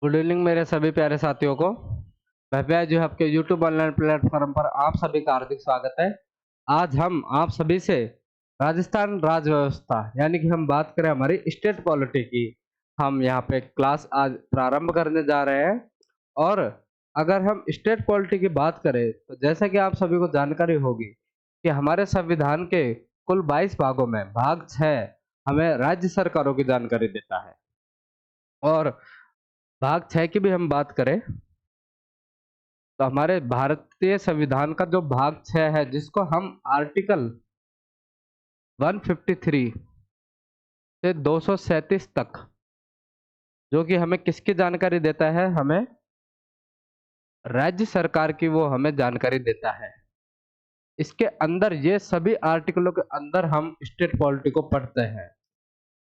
Good evening मेरे सभी प्यारे साथियों को। मैं बैज जो आपके यूट्यूब ऑनलाइन प्लेटफॉर्म पर आप सभी का हार्दिक स्वागत है। आज हम आप सभी से राजस्थान राज्य व्यवस्था यानी कि हम बात करें हमारी स्टेट पॉलिटी की। हम यहाँ पे क्लास आज प्रारंभ करने जा रहे हैं। और अगर हम स्टेट पॉलिटी की बात करें तो जैसा कि आप सभी को जानकारी होगी कि हमारे संविधान के कुल 22 भागों में भाग 6 हमें राज्य सरकारों की जानकारी देता है। और भाग 6 की भी हम बात करें तो हमारे भारतीय संविधान का जो भाग 6 है जिसको हम आर्टिकल 153 से 237 तक, जो कि हमें किसकी जानकारी देता है, हमें राज्य सरकार की वो हमें जानकारी देता है। इसके अंदर ये सभी आर्टिकलों के अंदर हम स्टेट पॉलिटी को पढ़ते हैं।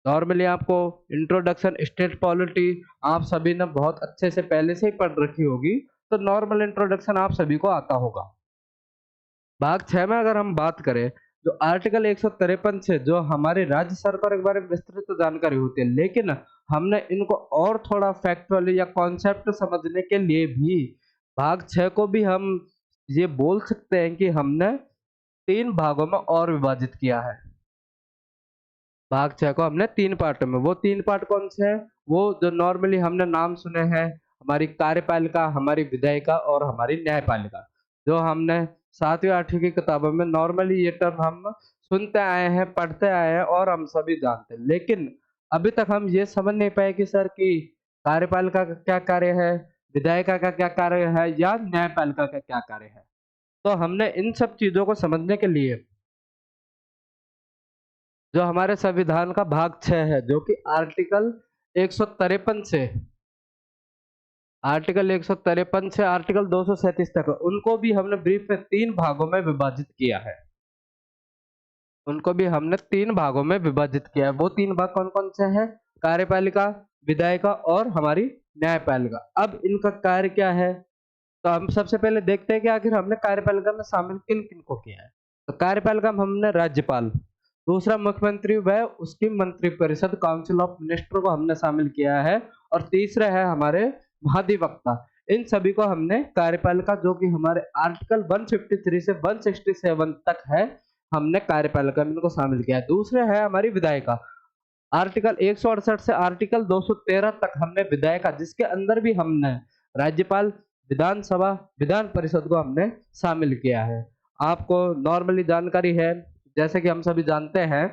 नॉर्मली आपको इंट्रोडक्शन स्टेट पॉलिटी आप सभी ने बहुत अच्छे से पहले से ही पढ़ रखी होगी, तो नॉर्मल इंट्रोडक्शन आप सभी को आता होगा। भाग 6 में अगर हम बात करें जो आर्टिकल 153 से जो हमारी राज्य सरकार के बारे में विस्तृत जानकारी होती है, लेकिन हमने इनको और थोड़ा फैक्चुअल या कॉन्सेप्ट समझने के लिए भी भाग 6 को भी हम ये बोल सकते हैं कि हमने 3 भागों में और विभाजित किया है। भाग 6 को हमने 3 पार्टों में, वो 3 पार्ट कौन से हैं? वो जो नॉर्मली हमने नाम सुने हैं, हमारी कार्यपालिका, हमारी विधायिका और हमारी न्यायपालिका। जो हमने 7वीं 8वीं की किताबों में नॉर्मली ये टर्म हम सुनते आए हैं, पढ़ते आए हैं और हम सभी जानते हैं, लेकिन अभी तक हम ये समझ नहीं पाए कि सर कि कार्यपालिका का क्या कार्य है, विधायिका का क्या कार्य है या न्यायपालिका का क्या कार्य है। तो हमने इन सब चीजों को समझने के लिए जो हमारे संविधान का भाग 6 है, जो कि आर्टिकल 153 से आर्टिकल 237 तक, उनको भी हमने ब्रीफ में 3 भागों में विभाजित किया है। उनको भी हमने 3 भागों में विभाजित किया है। वो 3 भाग कौन कौन से हैं? कार्यपालिका, विधायिका और हमारी न्यायपालिका। अब इनका कार्य क्या है, तो हम सबसे पहले देखते हैं कि आखिर हमने कार्यपालिका में शामिल किन किन को किया है। तो कार्यपालिका में हमने राज्यपाल, दूसरा मुख्यमंत्री व उसकी मंत्रिपरिषद काउंसिल ऑफ मिनिस्टर को हमने शामिल किया है, और तीसरा है हमारे महाधिवक्ता। इन सभी को हमने कार्यपालिका, जो कि हमारे आर्टिकल 153 से 167 तक है, हमने कार्यपालिका में इनको शामिल किया है। दूसरे है हमारी विधायिका, आर्टिकल 168 से आर्टिकल 213 तक हमने विधायिका, जिसके अंदर भी हमने राज्यपाल, विधानसभा, विधान परिषद को हमने शामिल किया है। आपको नॉर्मली जानकारी है, जैसे कि हम सभी जानते हैं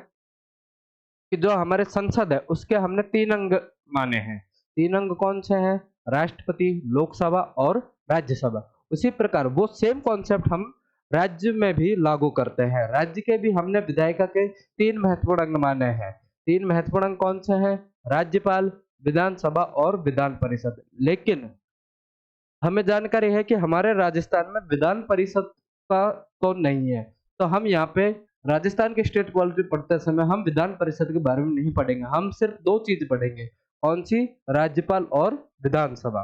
कि जो हमारे संसद है उसके हमने 3 अंग माने हैं। 3 अंग कौन से हैं? राष्ट्रपति, लोकसभा और राज्यसभा। उसी प्रकार वो सेम कॉन्सेप्ट हम राज्य में भी लागू करते हैं। राज्य के भी हमने विधायिका के 3 महत्वपूर्ण अंग माने हैं। 3 महत्वपूर्ण अंग कौन से हैं? राज्यपाल, विधानसभा और विधान परिषद। लेकिन हमें जानकारी है कि हमारे राजस्थान में विधान परिषद का तो नहीं है, तो हम यहाँ पे राजस्थान की स्टेट पॉलिटी पढ़ते समय हम विधान परिषद के बारे में नहीं पढ़ेंगे। हम सिर्फ 2 चीज पढ़ेंगे, कौन सी? राज्यपाल और विधानसभा।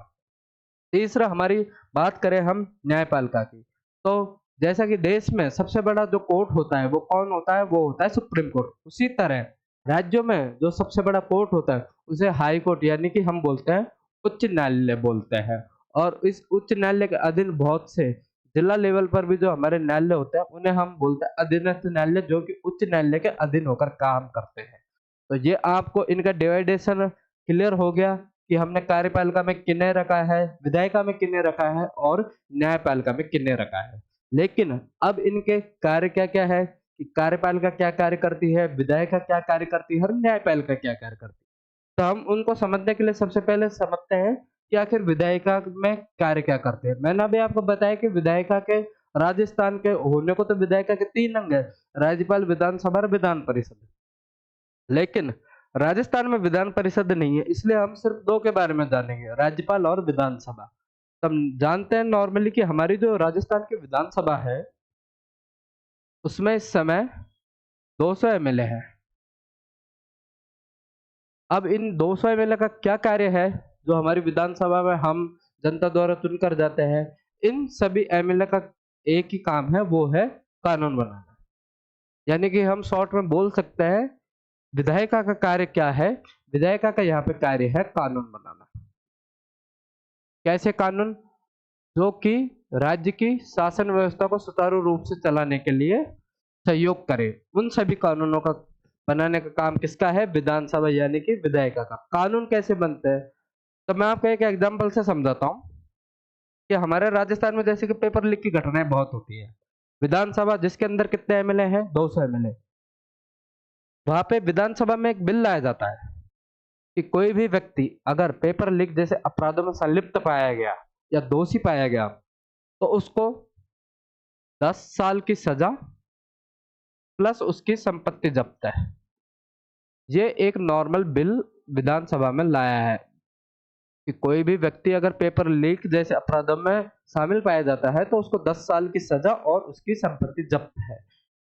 तीसरा हमारी बात करें हम न्यायपालिका की, तो जैसा कि देश में सबसे बड़ा जो कोर्ट होता है वो कौन होता है? वो होता है सुप्रीम कोर्ट। उसी तरह राज्यों में जो सबसे बड़ा कोर्ट होता है उसे हाई कोर्ट यानी कि हम बोलते हैं उच्च न्यायालय बोलते हैं। और इस उच्च न्यायालय के अधीन बहुत से जिला लेवल पर भी जो हमारे न्यायालय होते हैं उन्हें हम बोलते हैं अधीनस्थ न्यायालय, जो कि उच्च न्यायालय के अधीन होकर काम करते हैं। तो ये आपको इनका डिवाइडेशन क्लियर हो गया कि हमने कार्यपालिका में किन्हें रखा है, विधायिका में किन्हें रखा है और न्यायपालिका में किन्हें रखा है। लेकिन अब इनके कार्य क्या क्या है कि कार्यपालिका क्या कार्य करती है, विधायिका क्या कार्य करती है और न्यायपालिका क्या कार्य करती है। तो हम उनको समझने के लिए सबसे पहले समझते हैं कि आखिर विधायिका में कार्य क्या करते हैं। मैंने अभी आपको बताया कि विधायिका के राजस्थान के होने को तो विधायिका के 3 अंग है, राज्यपाल, विधानसभा और विधान परिषद। लेकिन राजस्थान में विधान परिषद नहीं है, इसलिए हम सिर्फ 2 के बारे में जानेंगे, राज्यपाल और विधानसभा। हम जानते हैं नॉर्मली कि हमारी जो राजस्थान की विधानसभा है उसमें इस समय 200 एमएलए है। अब इन 200 एमएलए का क्या कार्य है जो हमारी विधानसभा में हम जनता द्वारा चुनकर जाते हैं? इन सभी एमएलए का एक ही काम है, वो है कानून बनाना। यानी कि हम शॉर्ट में बोल सकते हैं विधायिका का कार्य क्या है? विधायिका का यहाँ पे कार्य है कानून बनाना। कैसे कानून? जो कि राज्य की शासन व्यवस्था को सुचारू रूप से चलाने के लिए सहयोग करे। उन सभी कानूनों का बनाने का काम किसका है? विधानसभा यानी कि विधायिका का। कानून कैसे बनते हैं? तो मैं आपको एक एग्जांपल से समझाता हूँ कि हमारे राजस्थान में जैसे कि पेपर लीक की घटनाएं बहुत होती है। विधानसभा जिसके अंदर कितने एमएलए हैं? 200 एमएलए। वहां पे विधानसभा में एक बिल लाया जाता है कि कोई भी व्यक्ति अगर पेपर लीक जैसे अपराधों में संलिप्त पाया गया या दोषी पाया गया तो उसको 10 साल की सजा प्लस उसकी संपत्ति जब्त है। ये एक नॉर्मल बिल विधानसभा में लाया है कि कोई भी व्यक्ति अगर पेपर लीक जैसे अपराधों में शामिल पाया जाता है तो उसको 10 साल की सजा और उसकी संपत्ति जब्त है।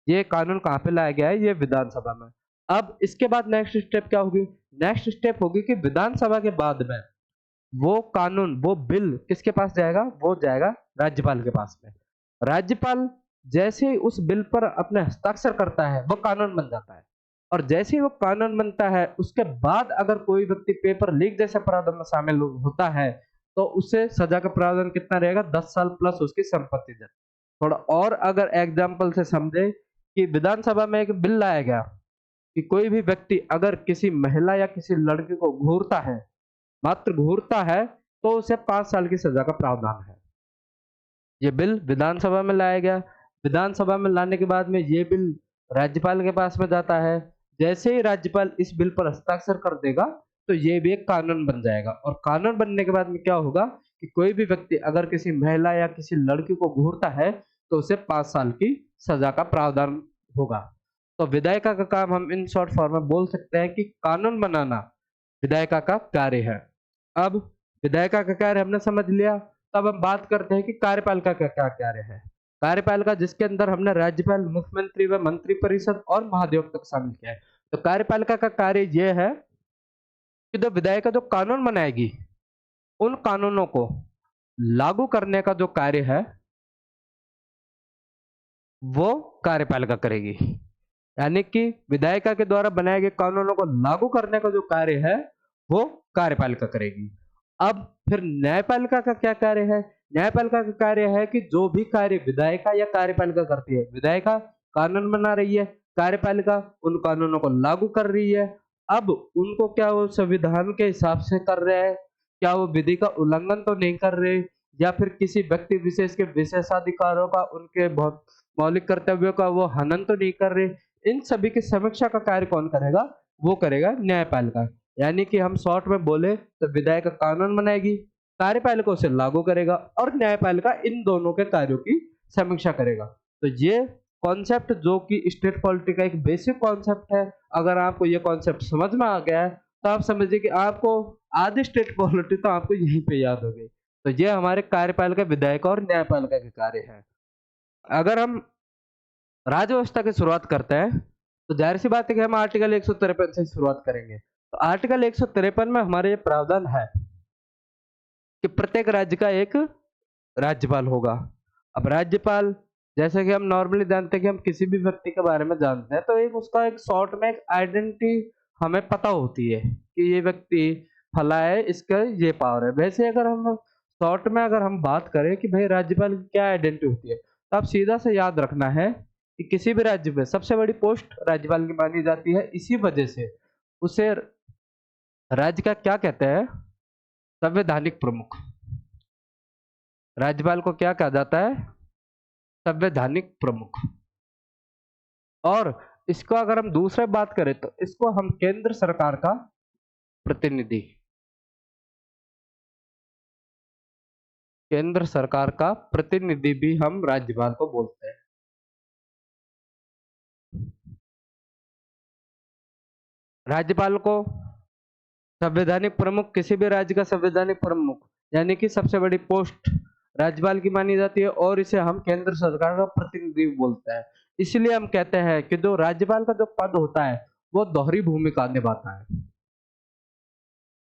ये कानून कहाँ पे लाया गया है? ये विधानसभा में। अब इसके बाद नेक्स्ट स्टेप क्या होगी? नेक्स्ट स्टेप होगी कि विधानसभा के बाद में वो कानून, वो बिल किसके पास जाएगा? वो जाएगा राज्यपाल के पास में। राज्यपाल जैसे ही उस बिल पर अपने हस्ताक्षर करता है वो कानून बन जाता है, और जैसे ही वो कानून बनता है उसके बाद अगर कोई व्यक्ति पेपर लीक जैसे अपराधों में शामिल होता है तो उसे सजा का प्रावधान कितना रहेगा? 10 साल प्लस उसकी संपत्ति जब्त। थोड़ा और अगर एग्जाम्पल से समझे कि विधानसभा में एक बिल लाया गया कि कोई भी व्यक्ति अगर किसी महिला या किसी लड़की को घूरता है, मात्र घूरता है, तो उसे 5 साल की सजा का प्रावधान है। ये बिल विधानसभा में लाया गया। विधानसभा में लाने के बाद में ये बिल राज्यपाल के पास में जाता है। जैसे ही राज्यपाल इस बिल पर हस्ताक्षर कर देगा तो ये भी एक कानून बन जाएगा, और कानून बनने के बाद में क्या होगा कि कोई भी व्यक्ति अगर किसी महिला या किसी लड़की को घूरता है तो उसे 5 साल की सजा का प्रावधान होगा। तो विधायिका का काम हम इन शॉर्ट फॉर्म में बोल सकते हैं कि कानून बनाना विधायिका का कार्य है। अब विधायिका का कार्य हमने समझ लिया, तब हम बात करते हैं कि कार्यपालिका का क्या कार्य है। कार्यपालिका जिसके अंदर हमने राज्यपाल, मुख्यमंत्री व मंत्रिपरिषद और महाधिवक्ता को शामिल किया है। तो कार्यपालिका का कार्य यह है कि जो विधायिका जो कानून बनाएगी उन कानूनों को लागू करने का जो कार्य है वो कार्यपालिका करेगी। यानी कि विधायिका के द्वारा बनाए गए कानूनों को लागू करने का जो कार्य है वो कार्यपालिका करेगी। अब फिर न्यायपालिका का क्या कार्य है? न्यायपालिका का कार्य है कि जो भी कार्य विधायिका या कार्यपालिका करती है, विधायिका कानून बना रही है, कार्यपालिका उन कानूनों को लागू कर रही है। अब उनको क्या वो संविधान के हिसाब से कर रहे हैं, क्या वो विधि का उल्लंघन तो नहीं कर रहे, या फिर किसी व्यक्ति विशेष के विशेषाधिकारों का, उनके बहुत मौलिक कर्तव्यों का वो हनन तो नहीं कर रहे। इन सभी की समीक्षा का कार्य कौन करेगा? वो करेगा न्यायपालिका। यानी कि हम शॉर्ट में बोले तो विधायिका कानून बनाएगी, कार्यपालिका उसे लागू करेगा, और न्यायपालिका इन दोनों के कार्यों की समीक्षा करेगा। तो ये कॉन्सेप्ट जो कि स्टेट पॉलिटी का एक बेसिक कॉन्सेप्ट है, अगर आपको ये कॉन्सेप्ट समझ में आ गया है तो आप समझिए कि आपको आधी स्टेट पॉलिटी तो आपको यहीं पे याद हो गई। तो ये हमारे कार्यपालिका, विधायिका और न्यायपालिका के कार्य है। अगर हम राज्य व्यवस्था की शुरुआत करते हैं तो जाहिर सी बात है कि हम आर्टिकल 153 से शुरुआत करेंगे। तो आर्टिकल 153 में हमारे ये प्रावधान है कि प्रत्येक राज्य का एक राज्यपाल होगा। अब राज्यपाल, जैसे कि हम नॉर्मली जानते हैं कि हम किसी भी व्यक्ति के बारे में जानते हैं तो एक उसका एक शॉर्ट में एक आइडेंटिटी हमें पता होती है कि ये व्यक्ति फला है, इसका ये पावर है। वैसे अगर हम शॉर्ट में अगर हम बात करें कि भाई राज्यपाल की क्या आइडेंटिटी होती है, तो आप सीधा से याद रखना है कि किसी भी राज्य में सबसे बड़ी पोस्ट राज्यपाल की मानी जाती है। इसी वजह से उसे राज्य का क्या कहते हैं? संवैधानिक प्रमुख। राज्यपाल को क्या कहा जाता है? संवैधानिक प्रमुख। और इसको अगर हम दूसरा बात करें तो इसको हम केंद्र सरकार का प्रतिनिधि, केंद्र सरकार का प्रतिनिधि भी हम राज्यपाल को बोलते हैं। राज्यपाल को संवैधानिक प्रमुख, किसी भी राज्य का संवैधानिक प्रमुख यानी कि सबसे बड़ी पोस्ट राज्यपाल की मानी जाती है, और इसे हम केंद्र सरकार का प्रतिनिधि बोलते हैं। इसलिए हम कहते हैं कि जो राज्यपाल का जो पद होता है वो दोहरी भूमिका निभाता है।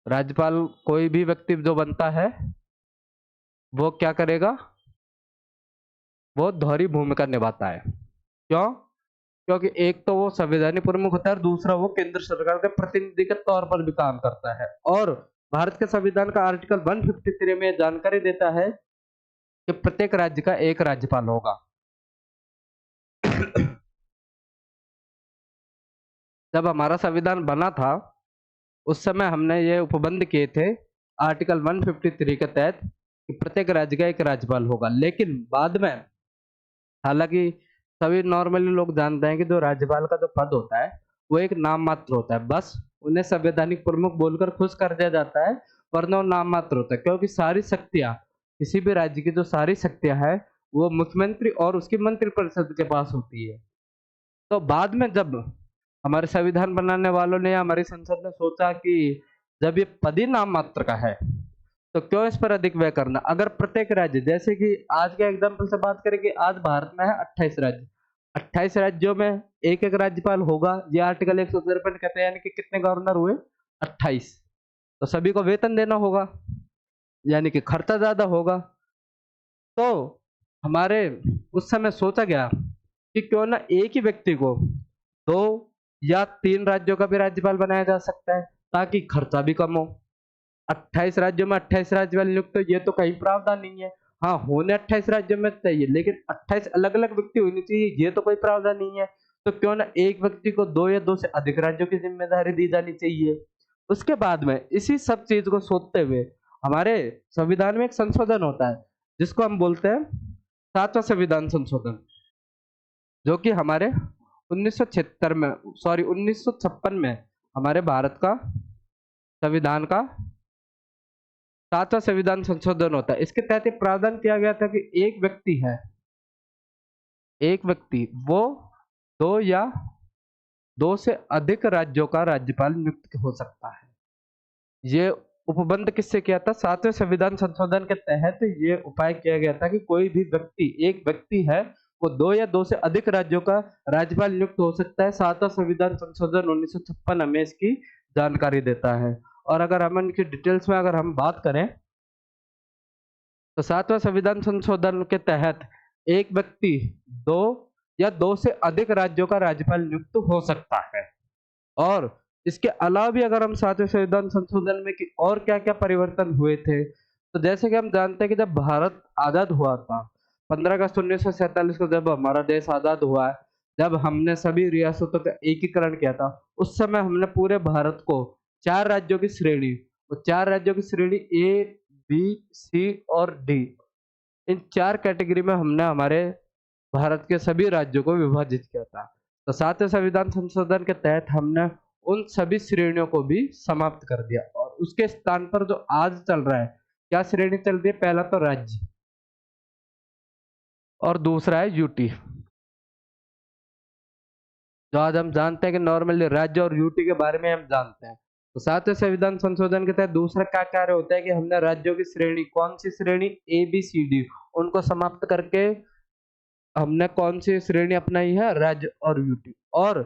राज्यपाल कोई भी व्यक्ति जो बनता है वो क्या करेगा? वो दोहरी भूमिका निभाता है। क्यों? क्योंकि एक तो वो संवैधानिक प्रमुख होता है और दूसरा वो केंद्र सरकार के प्रतिनिधि के तौर पर भी काम करता है। और भारत के संविधान का आर्टिकल 153 में जानकारी देता है कि प्रत्येक राज्य का एक राज्यपाल होगा। जब हमारा संविधान बना था उस समय हमने ये उपबंध किए थे आर्टिकल 153 के तहत कि प्रत्येक राज्य का एक राज्यपाल होगा। लेकिन बाद में, हालांकि सभी नॉर्मली लोग जानते हैं कि जो राज्यपाल का जो पद होता है वो एक नाम मात्र होता है, बस उन्हें संवैधानिक प्रमुख बोलकर खुश कर दिया जाता है, वरना वो नाम मात्र होता है, क्योंकि सारी शक्तियां, किसी भी राज्य की जो सारी शक्तियां है वो मुख्यमंत्री और उसकी मंत्रिपरिषद के पास होती है। तो बाद में जब हमारे संविधान बनाने वालों ने या हमारी संसद ने सोचा कि जब ये पद ही नाम मात्र का है तो क्यों इस पर अधिक व्यय करना। अगर प्रत्येक राज्य, जैसे कि आज के एग्जाम्पल से बात करें कि आज भारत में है 28 राज्य, 28 राज्यों में एक एक राज्यपाल होगा, ये आर्टिकल 153 कहते हैं, यानी कि कितने गवर्नर हुए 28, तो सभी को वेतन देना होगा, यानी कि खर्चा ज्यादा होगा। तो हमारे उस समय सोचा गया कि क्यों ना एक ही व्यक्ति को 2 या 3 राज्यों का भी राज्यपाल बनाया जा सकता है, ताकि खर्चा भी कम हो। 28 राज्यों में 28 राज्यपाल नियुक्त, तो ये तो कहीं प्रावधान नहीं है। हाँ, होने 28 राज्यों में चाहिए, लेकिन 28 अलग-अलग व्यक्ति होने चाहिए, ये तो कोई प्रावधान नहीं है। तो क्यों ना एक व्यक्ति को 2 या 2 से अधिक राज्यों की जिम्मेदारी दी जानी चाहिए। उसके बाद में इसी सब चीज को सोचते हुए हमारे संविधान में एक संशोधन होता है, जिसको हम बोलते हैं 7वां संविधान संशोधन, जो कि हमारे 1976 में, सॉरी 1956 में हमारे भारत का संविधान का 7वां संविधान संशोधन होता है। इसके तहत ये प्रावधान किया गया था कि एक व्यक्ति है, एक व्यक्ति वो 2 या 2 से अधिक राज्यों का राज्यपाल नियुक्त हो सकता है। ये उपबंध किससे किया था? 7वें संविधान संशोधन के तहत ये उपाय किया गया था कि कोई भी व्यक्ति, एक व्यक्ति है, वो 2 या 2 से अधिक राज्यों का राज्यपाल नियुक्त हो सकता है। 7वां संविधान संशोधन 1956 हमें इसकी जानकारी देता है। और अगर हम इनकी डिटेल्स में अगर हम बात करें तो 7वां संविधान संशोधन के तहत एक व्यक्ति 2 या 2 से अधिक राज्यों का राज्यपाल नियुक्त हो सकता है। और इसके अलावा भी अगर हम 7वें संविधान संशोधन में कि और क्या-क्या परिवर्तन हुए थे, तो जैसे कि हम जानते हैं कि जब भारत आजाद हुआ था, 15 अगस्त 1947 को जब हमारा देश आजाद हुआ है, जब हमने सभी रियासतों का एकीकरण किया था, उस समय हमने पूरे भारत को 4 राज्यों की श्रेणी, वो 4 राज्यों की श्रेणी ए, बी, सी और डी, इन 4 कैटेगरी में हमने हमारे भारत के सभी राज्यों को विभाजित किया था। तो 7वें संविधान संशोधन के तहत हमने उन सभी श्रेणियों को भी समाप्त कर दिया और उसके स्थान पर जो आज चल रहा है, क्या श्रेणी चल रही है? पहला तो राज्य और दूसरा है यूटी। जो आज हम जानते हैं कि नॉर्मली राज्य और यूटी के बारे में हम जानते हैं। तो 7वें संविधान संशोधन के तहत दूसरा क्या कार्य होता है कि हमने राज्यों की श्रेणी, कौन सी श्रेणी? ए बी सी डी, उनको समाप्त करके हमने कौन सी श्रेणी अपनाई है? राज्य और यूटी। और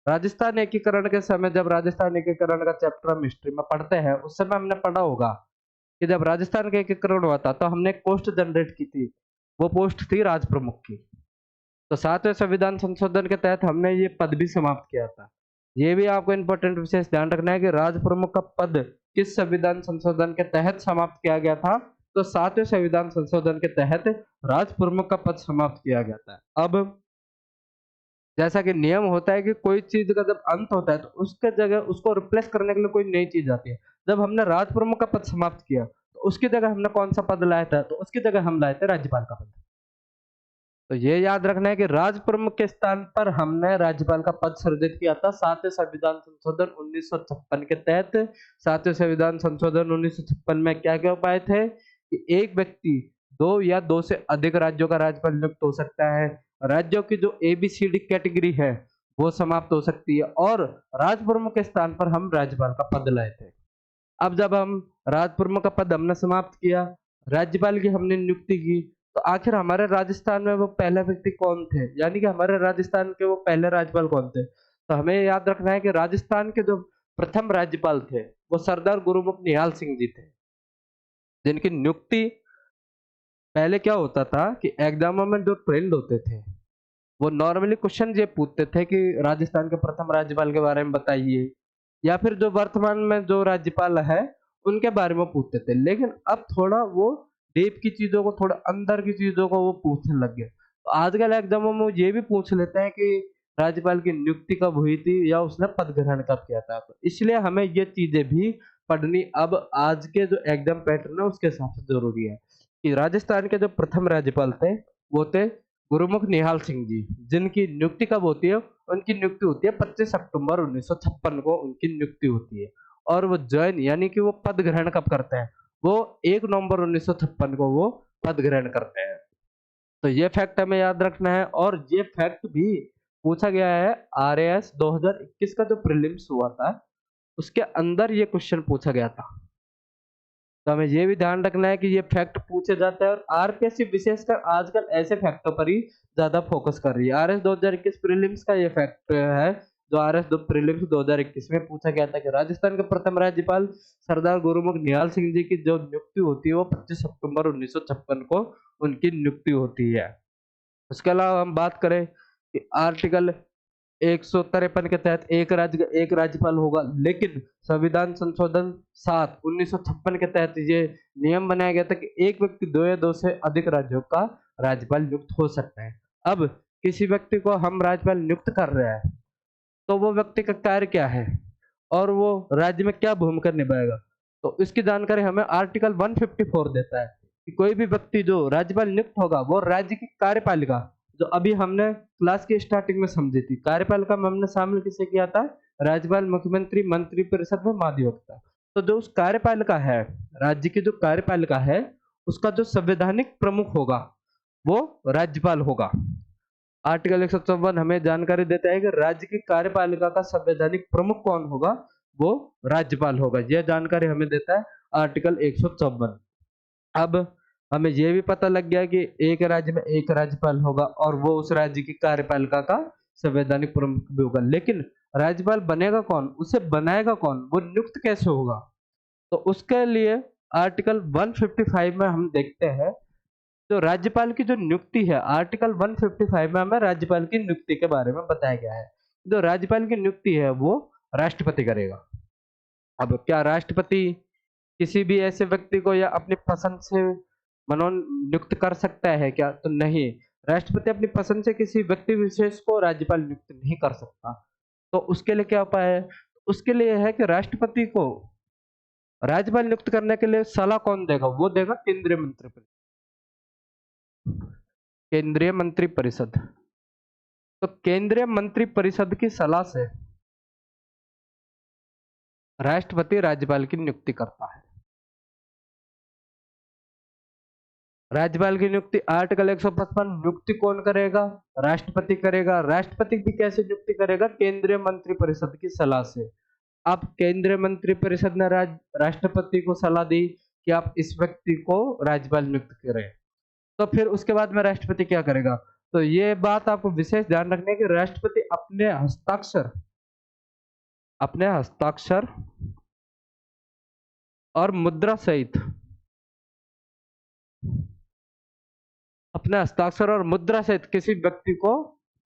राजस्थान एकीकरण के समय, जब राजस्थान एकीकरण का चैप्टर हम हिस्ट्री में पढ़ते हैं, उस समय हमने पढ़ा होगा कि जब राजस्थान का एकीकरण हुआ था तो हमने एक पोस्ट जनरेट की थी, वो पोस्ट थी राज प्रमुख की। तो 7वें संविधान संशोधन के तहत हमने ये पद भी समाप्त किया था। ये भी आपको इम्पोर्टेंट विशेष ध्यान रखना है कि राज प्रमुख का पद किस संविधान संशोधन के तहत समाप्त किया गया था? तो 7वें संविधान संशोधन के तहत राज प्रमुख का पद समाप्त किया गया था। अब जैसा कि नियम होता है कि कोई चीज का जब अंत होता है तो उसके जगह उसको रिप्लेस करने के लिए कोई नई चीज आती है। जब हमने राज प्रमुख का पद समाप्त किया तो उसकी जगह हमने कौन सा पद लाया था? तो उसकी जगह हम लाए थे राज्यपाल का पद। तो ये याद रखना है कि राज प्रमुख के स्थान पर हमने राज्यपाल का पद सृजित किया था 7वें संविधान संशोधन 1956 के तहत। 7वें संविधान संशोधन 1956 में क्या-क्या उपाय थे कि एक व्यक्ति 2 या 2 से अधिक राज्यों का राज्यपाल नियुक्त हो सकता है। राज्यों की जो एबीसीडी कैटेगरी है वो समाप्त हो सकती है और राज प्रमुख के स्थान पर हम राज्यपाल का पद लाए थे। अब जब हम राज प्रमुख का पद हमने समाप्त किया, राज्यपाल की हमने नियुक्ति की, तो आखिर हमारे राजस्थान में वो पहले व्यक्ति कौन थे? यानी कि हमारे राजस्थान के वो पहले राज्यपाल कौन थे? तो हमें याद रखना है कि राजस्थान के जो प्रथम राज्यपाल थे, वो सरदार गुरुमुख निहाल सिंह जी थे, जिनकी नियुक्ति पहले क्या होता था कि एग्जामों में जो ट्रेंड होते थे, वो नॉर्मली क्वेश्चन ये पूछते थे कि राजस्थान के प्रथम राज्यपाल के बारे में बताइए, या फिर जो वर्तमान में जो राज्यपाल है उनके बारे में पूछते थे। लेकिन अब थोड़ा वो डीप की चीज़ों को, थोड़ा अंदर की चीज़ों को वो पूछने लग गए। तो आजकल एग्ज़ामों में वो ये भी पूछ लेते हैं कि राज्यपाल की नियुक्ति कब हुई थी या उसने पद ग्रहण कब किया था। तो इसलिए हमें ये चीज़ें भी पढ़नी अब आज के जो एग्ज़ाम पैटर्न है उसके हिसाब से ज़रूरी है। कि राजस्थान के जो प्रथम राज्यपाल थे, वो थे गुरुमुख निहाल सिंह जी, जिनकी नियुक्ति कब होती है? उनकी नियुक्ति होती है 25 अक्टूबर 1956 को उनकी नियुक्ति होती है। और वो जॉइन यानी कि वो पद ग्रहण कब करते हैं? वो 1 नवंबर 1956 को वो पद ग्रहण करते हैं। तो ये फैक्ट हमें याद रखना है और ये फैक्ट भी पूछा गया है आरएएस 2021 का जो प्रीलिम्स हुआ था, उसके अंदर ये क्वेश्चन पूछा गया था। तो हमें ये भी ध्यान रखना है कि ये फैक्ट पूछे जाते हैं और आरपीएससी विशेषकर आजकल ऐसे फैक्टों पर ही ज्यादा फोकस कर रही है। आरएस 2021 प्रीलिम्स का ये फैक्ट है जो आरएस प्रीलिम्स 2021 में पूछा गया था कि राजस्थान के प्रथम राज्यपाल सरदार गुरुमुख निहाल सिंह जी की जो नियुक्ति होती है वो 25 अक्टूबर 1956 को उनकी नियुक्ति होती है। उसके अलावा हम बात करें कि आर्टिकल 153 के तहत एक राज्यपाल होगा, लेकिन संविधान संशोधन 7 1956 के तहत ये नियम बनाया गया था कि एक व्यक्ति दो या दो से अधिक राज्यों का राज्यपाल नियुक्त हो सकता है। अब किसी व्यक्ति को हम राज्यपाल नियुक्त कर रहे हैं, तो वो व्यक्ति का कार्य क्या है और वो राज्य में क्या भूमिका निभाएगा, तो इसकी जानकारी हमें आर्टिकल 154 देता है कि कोई भी व्यक्ति जो राज्यपाल नियुक्त होगा वो राज्य की कार्यपालिका, जो अभी हमने क्लास की स्टार्टिंग में समझी थी, कार्यपालिका में हमने शामिल किसे किया था? राज्यपाल, मुख्यमंत्री, मंत्री परिषद में महाधिवक्ता। तो जो उस कार्यपालिका है, राज्य की जो कार्यपालिका है, उसका जो संवैधानिक प्रमुख होगा वो राज्यपाल होगा। आर्टिकल 154 हमें जानकारी देता है कि राज्य की कार्यपालिका का संवैधानिक प्रमुख कौन होगा? वो राज्यपाल होगा। यह जानकारी हमें देता है आर्टिकल 154। अब हमें यह भी पता लग गया कि एक राज्य में एक राज्यपाल होगा और वो उस राज्य की कार्यपालिका का संवैधानिक प्रमुख भी होगा। लेकिन राज्यपाल बनेगा कौन? उसे बनाएगा कौन? वो नियुक्त कैसे होगा? तो उसके लिए आर्टिकल 155 में हम देखते हैं, तो राज्यपाल की जो नियुक्ति है, आर्टिकल 155 में हमें राज्यपाल की नियुक्ति के बारे में बताया गया है। जो राज्यपाल की नियुक्ति है वो राष्ट्रपति करेगा। अब क्या राष्ट्रपति किसी भी ऐसे व्यक्ति को या अपनी पसंद से मनोनियुक्त कर सकता है क्या? तो नहीं, राष्ट्रपति अपनी पसंद से किसी व्यक्ति विशेष को राज्यपाल नियुक्त नहीं कर सकता। तो उसके लिए क्या उपाय है? उसके लिए है कि राष्ट्रपति को राज्यपाल नियुक्त करने के लिए सलाह कौन देगा? वो देगा केंद्रीय मंत्रिपरिषद। केंद्रीय मंत्रिपरिषद। तो केंद्रीय मंत्रिपरिषद की सलाह से राष्ट्रपति राज्यपाल की नियुक्ति करता है। राज्यपाल की नियुक्ति आर्टिकल 155 नियुक्ति कौन करेगा? राष्ट्रपति करेगा। राष्ट्रपति की कैसे नियुक्ति करेगा? केंद्रीय मंत्रिपरिषद की सलाह से। अब केंद्रीय मंत्रिपरिषद ने राष्ट्रपति को सलाह दी कि आप इस व्यक्ति को राज्यपाल नियुक्त करें, तो फिर उसके बाद में राष्ट्रपति क्या करेगा? तो ये बात आपको विशेष ध्यान रखनी है कि राष्ट्रपति अपने हस्ताक्षर और मुद्रा सहित किसी व्यक्ति को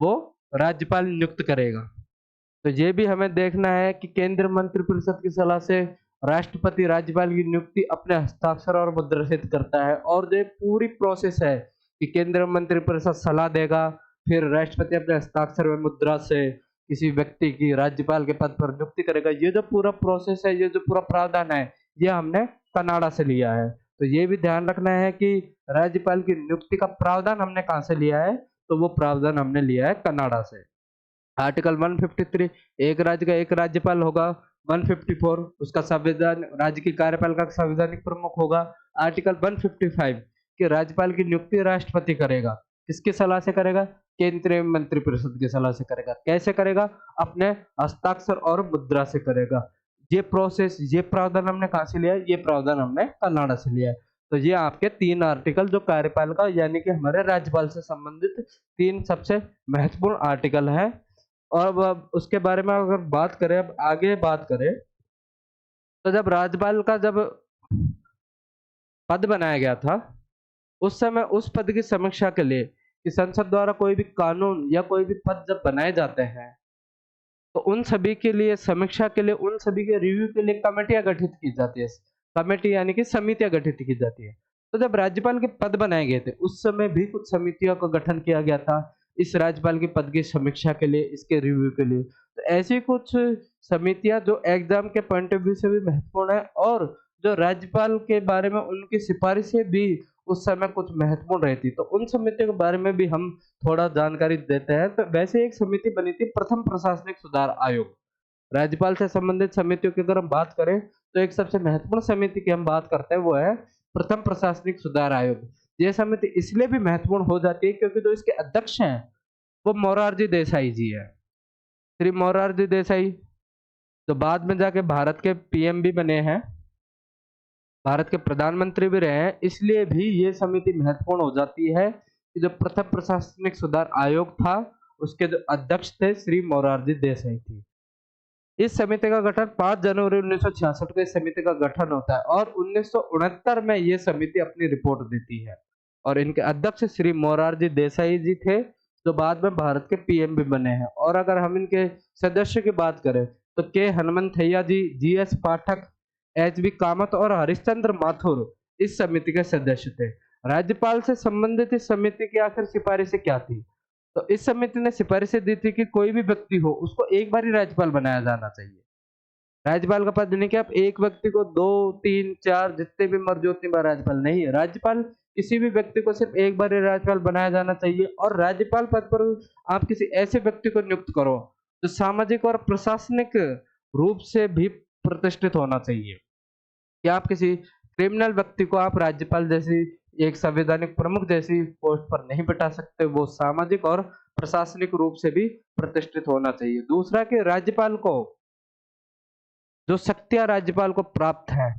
वो राज्यपाल नियुक्त करेगा। तो ये भी हमें देखना है कि केंद्रीय मंत्रिपरिषद की सलाह से राष्ट्रपति राज्यपाल की नियुक्ति अपने हस्ताक्षर और मुद्रा सहित करता है। और जो पूरी प्रोसेस है कि केंद्रीय मंत्रिपरिषद सलाह देगा, फिर राष्ट्रपति अपने हस्ताक्षर व मुद्रा से किसी व्यक्ति की राज्यपाल के पद पर नियुक्ति करेगा, ये जो पूरा प्रोसेस है, ये जो पूरा प्रावधान है, ये हमने कनाडा से लिया है। तो ये भी ध्यान रखना है कि राज्यपाल की नियुक्ति का प्रावधान हमने कहाँ से लिया है? तो वो प्रावधान हमने लिया है कनाडा से। आर्टिकल 153 एक राज्य का एक राज्यपाल होगा। 154 उसका संविधान, राज्य की कार्यपालिका का संवैधानिक प्रमुख होगा। आर्टिकल 155 कि राज्यपाल की नियुक्ति राष्ट्रपति करेगा। किसकी सलाह से करेगा? केंद्रीय मंत्रिपरिषद की सलाह से करेगा। कैसे करेगा? अपने हस्ताक्षर और मुद्रा से करेगा। ये प्रोसेस, ये प्रावधान हमने कहाँ से लिया है? ये प्रावधान हमने कनाडा से लिया है। तो ये आपके 3 आर्टिकल जो कार्यपालिका यानी कि हमारे राज्यपाल से संबंधित 3 सबसे महत्वपूर्ण आर्टिकल है। और अब उसके बारे में अगर बात करें, अब आगे बात करें, तो जब राज्यपाल का जब पद बनाया गया था, उस समय उस पद की समीक्षा के लिए कि संसद द्वारा कोई भी कानून या कोई भी पद जब बनाए जाते हैं, तो उन सभी के लिए समीक्षा के लिए, उन सभी के रिव्यू के लिए कमेटियां गठित की जाती है। कमेटी यानी कि समितियां गठित की जाती है। तो जब राज्यपाल के पद बनाए गए थे उस समय भी कुछ समितियों का गठन किया गया था इस राज्यपाल के पद की समीक्षा के लिए, इसके रिव्यू के लिए। तो ऐसी कुछ समितियां जो एग्जाम के पॉइंट ऑफ व्यू से भी महत्वपूर्ण है और जो राज्यपाल के बारे में उनकी सिफारिशें भी उस समय कुछ महत्वपूर्ण रहती, तो उन समितियों के बारे में भी हम थोड़ा जानकारी देते हैं। तो वैसे एक समिति बनी थी प्रथम प्रशासनिक सुधार आयोग। राज्यपाल से संबंधित समितियों की अगर हम बात करें तो एक सबसे महत्वपूर्ण समिति की हम बात करते हैं वो है प्रथम प्रशासनिक सुधार आयोग। यह समिति इसलिए भी महत्वपूर्ण हो जाती है क्योंकि जो इसके अध्यक्ष हैं वो मोरारजी देसाई जी है। श्री मोरारजी देसाई जो बाद में जाके भारत के पीएम भी बने हैं, भारत के प्रधानमंत्री भी रहे हैं, इसलिए भी ये समिति महत्वपूर्ण हो जाती है कि जो प्रथम प्रशासनिक सुधार आयोग था उसके जो अध्यक्ष थे श्री मोरारजी देसाई थी। इस समिति का गठन 5 जनवरी 1966 को इस समिति का गठन होता है और 1969 में ये समिति अपनी रिपोर्ट देती है और इनके अध्यक्ष श्री मोरारजी देसाई जी थे जो बाद में भारत के पीएम भी बने हैं। और अगर हम इनके सदस्य की बात करें तो के हनुमंथैया जी, जीएस पाठक, एचबी कामत और हरिश्चंद्र माथुर इस समिति के सदस्य थे। राज्यपाल से संबंधित इस समिति की आखिर सिफारिशें क्या थी? तो इस समिति ने सिफारिशें दी थी कि कोई भी व्यक्ति हो उसको एक बार ही राज्यपाल बनाया जाना चाहिए। राज्यपाल का पद नहीं कि आप एक व्यक्ति को 2, 3, 4 जितने भी मर्जी उतनी बार राज्यपाल नहीं है। राज्यपाल किसी भी व्यक्ति को सिर्फ एक बार ही राज्यपाल बनाया जाना चाहिए और राज्यपाल पद पर आप किसी ऐसे व्यक्ति को नियुक्त करो जो सामाजिक और प्रशासनिक रूप से भी प्रतिष्ठित होना चाहिए। कि आप किसी क्रिमिनल व्यक्ति को आप राज्यपाल जैसी एक संवैधानिक प्रमुख जैसी पोस्ट पर नहीं बिठा सकते, वो सामाजिक और प्रशासनिक रूप से भी प्रतिष्ठित होना चाहिए। दूसरा कि राज्यपाल को जो शक्तियां राज्यपाल को प्राप्त है,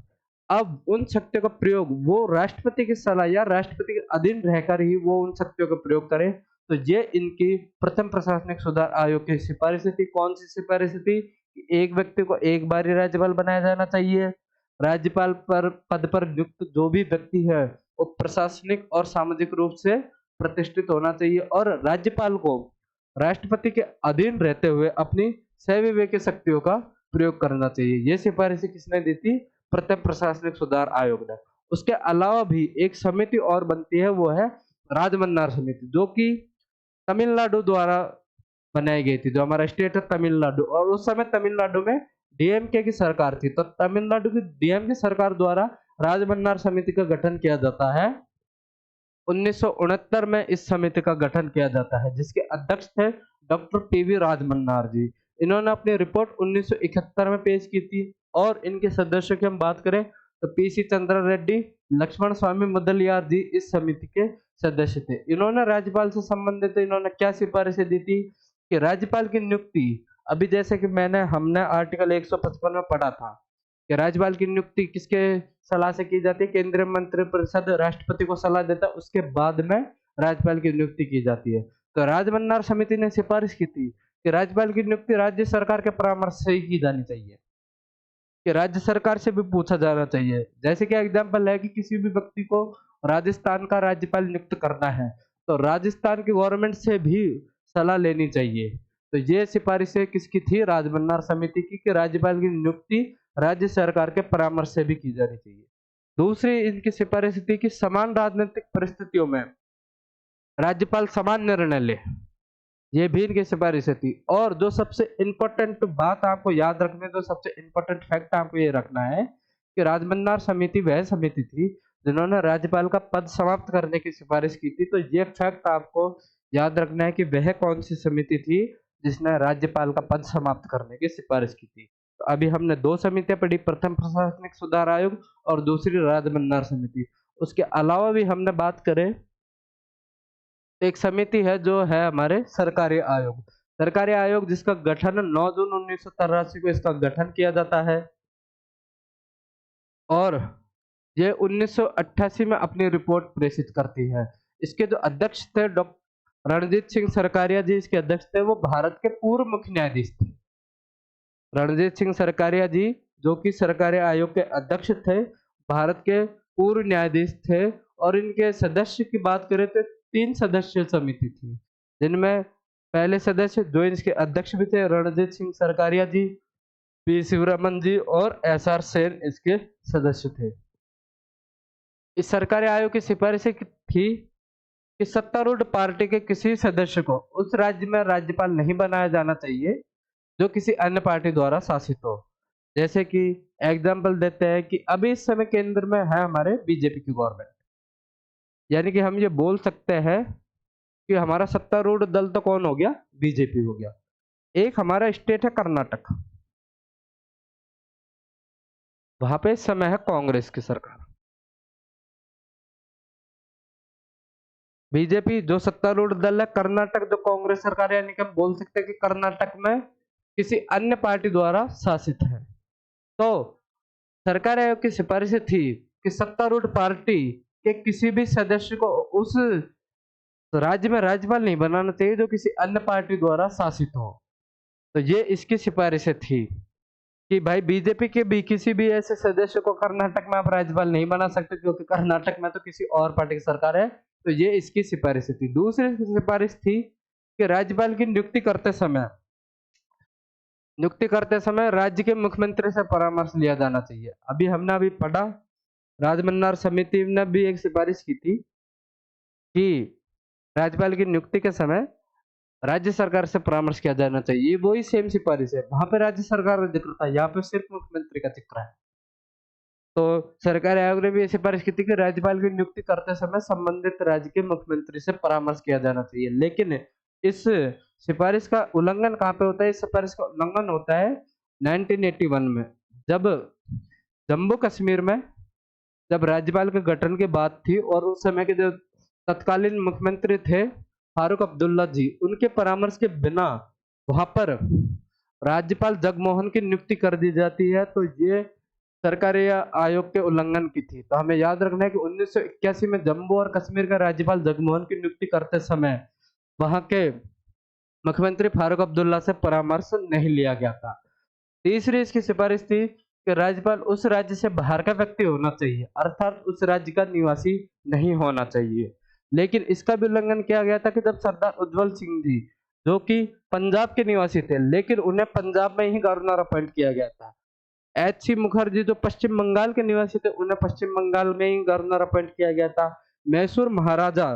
अब उन शक्तियों का प्रयोग वो राष्ट्रपति की सलाह या राष्ट्रपति के अधीन रहकर ही वो उन शक्तियों का प्रयोग करें। तो ये इनकी प्रथम प्रशासनिक सुधार आयोग की सिफारिश थी। कौन सी सिफारिश थी? कि एक व्यक्ति को एक बार ही राज्यपाल बनाया जाना चाहिए। राज्यपाल पर पद पर नियुक्त जो भी व्यक्ति है वो प्रशासनिक और सामाजिक रूप से प्रतिष्ठित होना चाहिए और राज्यपाल को राष्ट्रपति के अधीन रहते हुए अपनी स्वविवेकी शक्तियों का प्रयोग करना चाहिए। ये सिफारिश किसने दी थी? प्रथम प्रशासनिक सुधार आयोग ने। उसके अलावा भी एक समिति और बनती है वो है राजमन्नार समिति जो कि तमिलनाडु द्वारा बनाई गई थी। जो हमारा स्टेट है तमिलनाडु और उस समय तमिलनाडु में डीएमके की सरकार थी। तो तमिलनाडु की डीएमके सरकार द्वारा राजमन्नार समिति का गठन किया जाता है। 1969 में इस समिति का गठन किया जाता है जिसके अध्यक्ष थे डॉक्टर पीवी राजमन्नार जी। इन्होंने अपनी रिपोर्ट 1971 में पेश की थी और इनके सदस्यों की हम बात करें तो पीसी चंद्र रेड्डी, लक्ष्मण स्वामी मुदलियार जी इस समिति के सदस्य थे। इन्होंने राज्यपाल से संबंधित इन्होंने क्या सिफारिशें दी थी कि राज्यपाल की नियुक्ति, अभी जैसे कि हमने आर्टिकल 155 में पढ़ा था कि राज्यपाल की नियुक्ति किसके सलाह से की जाती है? केंद्रीय मंत्रिपरिषद राष्ट्रपति को सलाह देता है, उसके बाद में राज्यपाल की नियुक्ति की जाती है। तो राजमन्नार समिति ने सिफारिश की थी कि राज्यपाल की नियुक्ति राज्य सरकार के परामर्श से ही की जानी चाहिए, कि राज्य सरकार से भी पूछा जाना चाहिए। जैसे कि एग्जाम्पल है कि किसी भी व्यक्ति को राजस्थान का राज्यपाल नियुक्त करना है तो राजस्थान की गवर्नमेंट से भी सलाह लेनी चाहिए। तो ये सिफारिशें किसकी थी? राजमन्नार समिति की, कि राज्यपाल की नियुक्ति राज्य सरकार के परामर्श से भी की जानी चाहिए। दूसरी इनकी सिफारिश थी कि समान राजनीतिक परिस्थितियों में राज्यपाल समान निर्णय ले, ये भी इनकी सिफारिशें थी। और जो सबसे इम्पोर्टेंट बात आपको याद रखनी है, जो सबसे इम्पोर्टेंट फैक्ट आपको ये रखना है कि राजमन्नार समिति वह समिति थी जिन्होंने राज्यपाल का पद समाप्त करने की सिफारिश की थी। तो ये फैक्ट आपको याद रखना है कि वह कौन सी समिति थी जिसने राज्यपाल का पद समाप्त करने की सिफारिश की थी। तो अभी हमने 2 समितियां पढ़ी, प्रथम प्रशासनिक सुधार आयोग और दूसरी राजमन्नार समिति। उसके अलावा भी हमने बात करें एक समिति है जो है हमारे सरकारी आयोग। सरकारी आयोग जिसका गठन 9 जून 1983 को इसका गठन किया जाता है और ये 1988 में अपनी रिपोर्ट प्रेषित करती है। इसके जो अध्यक्ष थे डॉक्टर रणजीत सिंह सरकारिया जी, इसके अध्यक्ष थे वो भारत के पूर्व मुख्य न्यायाधीश थे। रणजीत सिंह सरकारिया जी जो कि सरकारी आयोग के अध्यक्ष थे, भारत के पूर्व न्यायाधीश थे और इनके सदस्य की बात करें तो 3 सदस्य समिति थी जिनमें पहले सदस्य जो इसके अध्यक्ष भी थे रणजीत सिंह सरकारिया जी, पी शिवरमन जी और एसआर सेन इसके सदस्य थे। इस सरकारी आयोग की सिफारिश थी कि सत्तारूढ़ पार्टी के किसी सदस्य को उस राज्य में राज्यपाल नहीं बनाया जाना चाहिए जो किसी अन्य पार्टी द्वारा शासित हो। जैसे कि एग्जाम्पल देते हैं कि अभी इस समय केंद्र में है हमारे बीजेपी की गवर्नमेंट, यानी कि हम ये बोल सकते हैं कि हमारा सत्तारूढ़ दल तो कौन हो गया, बीजेपी हो गया। एक हमारा स्टेट है कर्नाटक, वहां पे इस समय है कांग्रेस की सरकार। बीजेपी जो सत्तारूढ़ दल है, कर्नाटक जो कांग्रेस सरकार है, यानी कि हम बोल सकते हैं कि कर्नाटक में किसी अन्य पार्टी द्वारा शासित है। तो सरकार आयोग की सिफारिश थी कि सत्तारूढ़ पार्टी के किसी भी सदस्य को उस राज्य में राज्यपाल नहीं बनाना चाहिए जो किसी अन्य पार्टी द्वारा शासित हो। तो ये इसकी सिफारिश थी कि भाई बीजेपी के भी किसी भी ऐसे सदस्य को कर्नाटक में आप राज्यपाल नहीं बना सकते क्योंकि कर्नाटक में तो किसी और पार्टी की सरकार है। तो ये इसकी सिफारिश थी। दूसरी सिफारिश थी कि राज्यपाल की नियुक्ति करते समय राज्य के मुख्यमंत्री से परामर्श लिया जाना चाहिए। अभी पढ़ा, राजमन्नार समिति ने भी एक सिफारिश की थी कि राज्यपाल की नियुक्ति के समय राज्य सरकार से परामर्श किया जाना चाहिए। वही सेम सिफारिश है, वहां पे राज्य सरकार का जिक्र था, यहाँ पे सिर्फ मुख्यमंत्री का जिक्र है। तो सरकारी आयोग ने भी ये सिफारिश की थी कि राज्यपाल की नियुक्ति करते समय संबंधित राज्य के मुख्यमंत्री से परामर्श किया जाना चाहिए। लेकिन इस सिफारिश का उल्लंघन कहाँ पे होता है? इस सिफारिश का उल्लंघन होता है 1981 में, जब जम्मू कश्मीर में जब राज्यपाल के गठन की बात थी और उस समय के जो तत्कालीन मुख्यमंत्री थे फारूक अब्दुल्ला जी, उनके परामर्श के बिना वहां पर राज्यपाल जगमोहन की नियुक्ति कर दी जाती है। तो ये सरकारी आयोग के उल्लंघन की थी। तो हमें याद रखना है कि 1981 में जम्मू और कश्मीर का राज्यपाल जगमोहन की नियुक्ति करते समय वहां के मुख्यमंत्री फारूक अब्दुल्ला से परामर्श नहीं लिया गया था। तीसरी इसकी सिफारिश थी कि राज्यपाल उस राज्य से बाहर का व्यक्ति होना चाहिए, अर्थात उस राज्य का निवासी नहीं होना चाहिए। लेकिन इसका भी उल्लंघन किया गया था कि जब सरदार उज्जवल सिंह जी जो कि पंजाब के निवासी थे, लेकिन उन्हें पंजाब में ही गवर्नर अपॉइंट किया गया था। एच.सी. मुखर्जी जो पश्चिम बंगाल के निवासी थे, उन्हें पश्चिम बंगाल में ही गवर्नर अपॉइंट किया गया था। मैसूर महाराजा,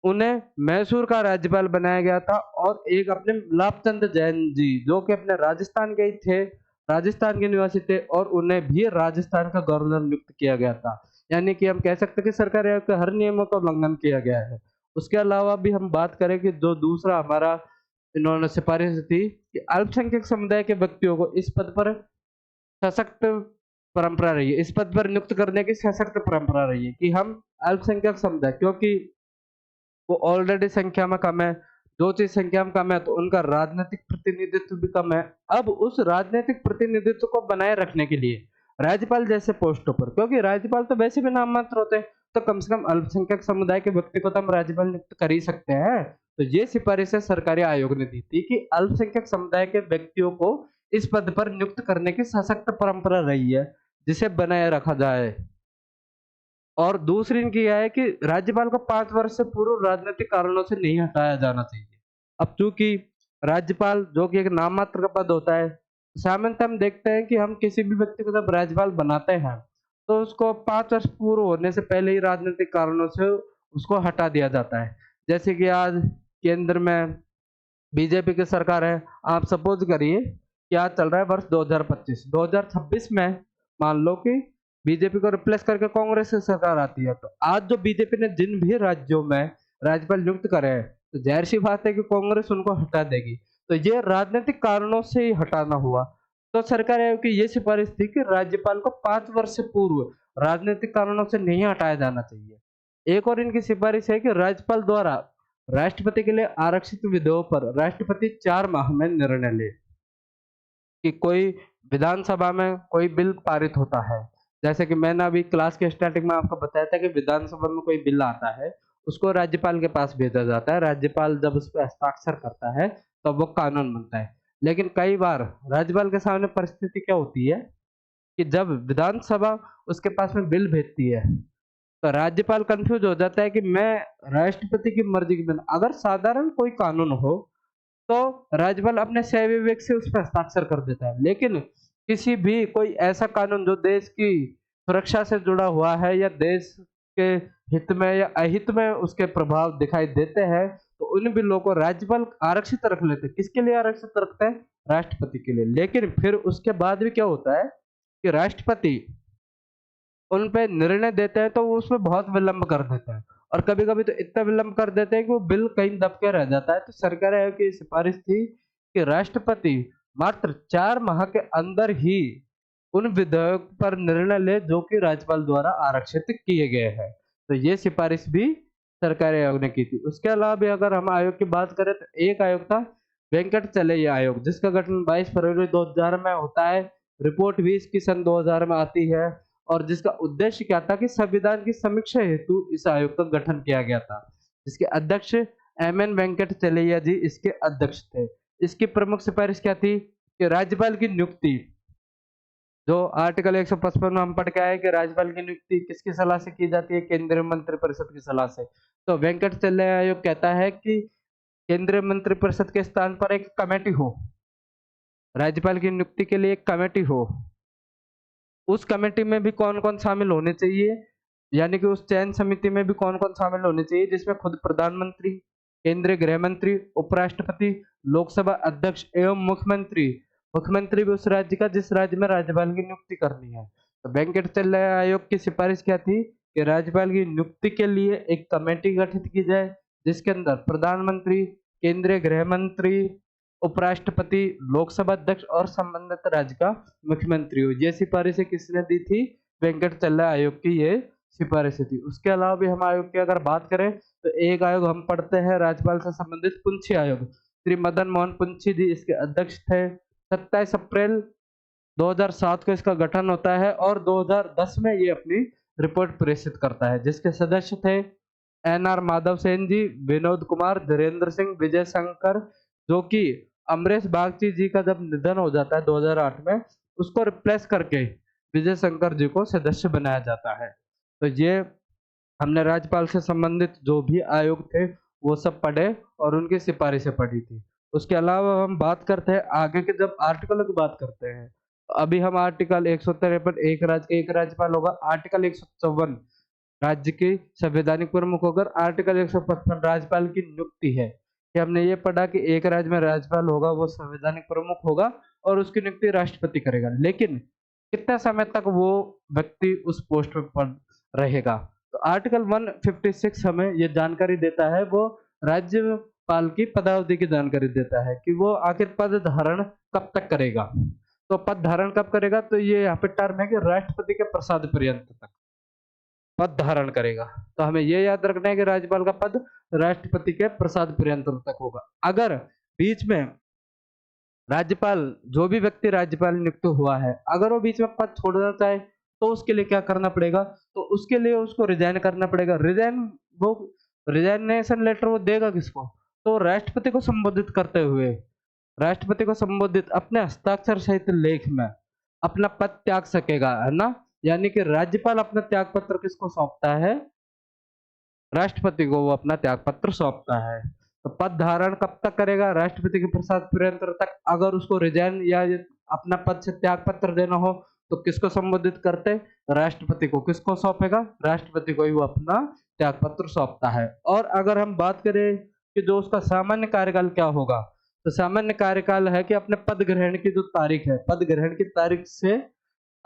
उन्हें मैसूर का राज्यपाल बनाया गया था। और एक अपने लाभचंद जैन जी जो कि अपने राजस्थान के ही थे, राजस्थान के निवासी थे, और उन्हें भी राजस्थान का गवर्नर नियुक्त किया गया था। यानी कि हम कह सकते हैं कि सरकार आयोग के हर नियमों का उल्लंघन किया गया है। उसके अलावा भी हम बात करें कि जो दूसरा हमारा इन्होंने सिफारिश थी कि अल्पसंख्यक समुदाय के व्यक्तियों को इस पद पर सशक्त परंपरा रही है, इस पद पर नियुक्त करने की सशक्त परंपरा रही है कि हम अल्पसंख्यक समुदाय, क्योंकि वो ऑलरेडी संख्या में कम है, जो चीज संख्या में कम है तो उनका राजनीतिक प्रतिनिधित्व भी कम है। अब उस राजनीतिक प्रतिनिधित्व को बनाए रखने के लिए राज्यपाल जैसे पोस्टों पर, क्योंकि राज्यपाल तो वैसे भी नाम मात्र होते हैं, तो कम से कम अल्पसंख्यक समुदाय के व्यक्ति को तो हम राज्यपाल नियुक्त कर ही सकते हैं। तो ये सिफारिशें सरकारी आयोग ने दी थी कि अल्पसंख्यक समुदाय के व्यक्तियों को इस पद पर नियुक्त करने की सशक्त परंपरा रही है, जिसे बनाए रखा जाए। और दूसरी इनकी यह है कि राज्यपाल को 5 वर्ष से पूर्व राजनीतिक कारणों से नहीं हटाया जाना चाहिए। अब चूंकि राज्यपाल जो कि एक नाम मात्र का पद होता है, सामान्यतः हम देखते हैं कि हम किसी भी व्यक्ति को जब राज्यपाल बनाते हैं तो उसको 5 वर्ष पूर्व होने से पहले ही राजनीतिक कारणों से उसको हटा दिया जाता है। जैसे कि आज केंद्र में बीजेपी की सरकार है, आप सपोज करिए कि आज चल रहा है वर्ष 2025, 2026 में मान लो कि बीजेपी को रिप्लेस करके कांग्रेस की सरकार आती है, तो आज जो बीजेपी ने जिन भी राज्यों में राज्यपाल नियुक्त करे हैं, तो जाहिर सी बात है कि कांग्रेस उनको हटा देगी। तो ये राजनीतिक कारणों से ही हटाना हुआ। तो सरकार आयोग की ये सिफारिश थी कि राज्यपाल को 5 वर्ष से पूर्व राजनीतिक कारणों से नहीं हटाया जाना चाहिए। एक और इनकी सिफारिश है कि राज्यपाल द्वारा राष्ट्रपति के लिए आरक्षित विधेयों पर राष्ट्रपति 4 माह में निर्णय ले। कि कोई विधानसभा में कोई बिल पारित होता है, जैसे कि मैंने अभी क्लास के स्टार्टिंग में आपको बताया था कि विधानसभा में कोई बिल आता है, उसको राज्यपाल के पास भेजा जाता है। राज्यपाल जब उस पर हस्ताक्षर करता है तो वो कानून बनता है। लेकिन कई बार राज्यपाल के सामने परिस्थिति क्या होती है कि जब विधानसभा उसके पास में बिल भेजती है तो राज्यपाल कंफ्यूज हो जाता है कि मैं राष्ट्रपति की मर्जी के बिना, अगर साधारण कोई कानून हो तो राज्यपाल अपने सही विवेक से उस पर हस्ताक्षर कर देता है। लेकिन किसी भी कोई ऐसा कानून जो देश की सुरक्षा से जुड़ा हुआ है या देश के हित में या अहित में उसके प्रभाव दिखाई देते हैं, तो उन बिलों को राज्यपाल आरक्षित रख लेते हैं। किसके लिए आरक्षित रखते हैं? राष्ट्रपति के लिए। लेकिन फिर उसके बाद भी क्या होता है कि राष्ट्रपति उन पे निर्णय देते हैं तो वो उसमें बहुत विलंब कर देते हैं, और कभी-कभी तो इतना विलंब कर देते हैं कि वो बिल कहीं दब के रह जाता है। तो सरकार आयोग की सिफारिश थी कि राष्ट्रपति मात्र 4 माह के अंदर ही उन विधेयक पर निर्णय ले जो कि राज्यपाल द्वारा आरक्षित किए गए हैं। तो ये सिफारिश भी सरकारी आयोग ने की थी। उसके अलावा भी अगर हम आयोग की बात करें तो एक आयोग था वेंकटचलैया आयोग, जिसका गठन 22 फरवरी 2000 में होता है। रिपोर्ट भी इसकी सन 2000 में आती है, और जिसका उद्देश्य क्या था कि संविधान की समीक्षा हेतु इस आयोग का गठन किया गया था, जिसके अध्यक्ष एम.एन. वेंकटचलैया जी इसके अध्यक्ष थे। इसकी प्रमुख सिफारिश क्या थी कि राज्यपाल की नियुक्ति, जो आर्टिकल 155 में हम पढ़ के आए कि राज्यपाल की नियुक्ति किसकी सलाह से की जाती है? केंद्रीय मंत्रिपरिषद की सलाह से। तो वेंकटचलैया आयोग कहता है कि केंद्रीय मंत्रिपरिषद के स्थान पर एक कमेटी हो, राज्यपाल की नियुक्ति के लिए एक कमेटी हो। उस कमेटी में भी कौन-कौन शामिल होने चाहिए, यानी कि उस चयन समिति में भी कौन-कौन शामिल होने चाहिए, जिसमें खुद प्रधानमंत्री, केंद्रीय गृह मंत्री, उपराष्ट्रपति, लोकसभा अध्यक्ष एवं मुख्यमंत्री, मुख्यमंत्री भी उस राज्य का जिस राज्य में राज्यपाल की नियुक्ति करनी है। तो वेंकटचलैया आयोग की सिफारिश क्या थी कि राज्यपाल की नियुक्ति के लिए एक कमेटी गठित की जाए, जिसके अंदर प्रधानमंत्री, केंद्रीय गृह मंत्री, उपराष्ट्रपति, लोकसभा अध्यक्ष और संबंधित राज्य का मुख्यमंत्री हो। ये सिफारिशें किसने दी थी? वेंकटचलैया आयोग की ये सिफारिशें थी। उसके अलावा भी हम आयोग की अगर बात करें तो एक आयोग हम पढ़ते हैं राज्यपाल से संबंधित पुंछी आयोग। श्री मदन मोहन पुंछी जी इसके अध्यक्ष थे। 27 अप्रैल 2007 को इसका गठन होता है और 2010 में ये अपनी रिपोर्ट प्रेषित करता है, जिसके सदस्य थे एन.आर. माधव सेन जी, विनोद कुमार, धीरेन्द्र सिंह, विजय शंकर, जो कि अमरेश बागची जी का जब निधन हो जाता है 2008 में, उसको रिप्लेस करके विजय शंकर जी को सदस्य बनाया जाता है। तो ये हमने राज्यपाल से संबंधित जो भी आयोग थे वो सब पढ़े और उनकी सिफारिशें पढ़ी थी। उसके अलावा हम बात करते हैं आगे के, जब आर्टिकलों की बात करते हैं तो अभी हम आर्टिकल 153 एक राज्य एक राज्यपाल होगा, आर्टिकल 154 राज्य की संवैधानिक प्रमुख होकर, आर्टिकल 155 राज्यपाल की नियुक्ति है कि हमने ये पढ़ा कि एक राज्य में राज्यपाल होगा, वो संवैधानिक प्रमुख होगा और उसकी नियुक्ति राष्ट्रपति करेगा। लेकिन कितने समय तक वो व्यक्ति उस पोस्ट पर रहेगा? तो आर्टिकल 156 हमें ये जानकारी देता है, वो राज्यपाल की पदावधि की जानकारी देता है कि वो आखिर पद धारण कब तक करेगा। तो पद धारण कब करेगा? तो ये यहाँ पे टर्म है कि राष्ट्रपति के प्रसाद पर्यंत तक पद धारण करेगा। तो हमें ये याद रखना है कि राज्यपाल का पद राष्ट्रपति के प्रसाद पर्यंत तक होगा। अगर बीच में राज्यपाल, जो भी व्यक्ति राज्यपाल नियुक्त हुआ है, अगर वो बीच में पद छोड़ना चाहे तो उसके लिए क्या करना पड़ेगा? तो उसके लिए उसको रिजाइन करना पड़ेगा। वो रिजाइनेशन लेटर वो देगा किसको? तो राष्ट्रपति को संबोधित करते हुए, राष्ट्रपति को संबोधित अपने हस्ताक्षर सहित लेख में अपना पद त्याग सकेगा, है ना? यानी कि राज्यपाल अपना त्याग पत्र किसको सौंपता है? राष्ट्रपति को वो अपना त्याग पत्र सौंपता है। तो पद धारण कब तक करेगा? राष्ट्रपति के प्रसाद पर्यंत तक। अगर उसको रिजाइन या अपना पद से त्याग पत्र देना हो तो किसको संबोधित करते? राष्ट्रपति को। किसको सौंपेगा? राष्ट्रपति को ही वो अपना त्याग पत्र सौंपता है। और अगर हम बात करें कि जो उसका सामान्य कार्यकाल क्या होगा, तो सामान्य कार्यकाल है कि अपने पद ग्रहण की जो तारीख है, पद ग्रहण की तारीख से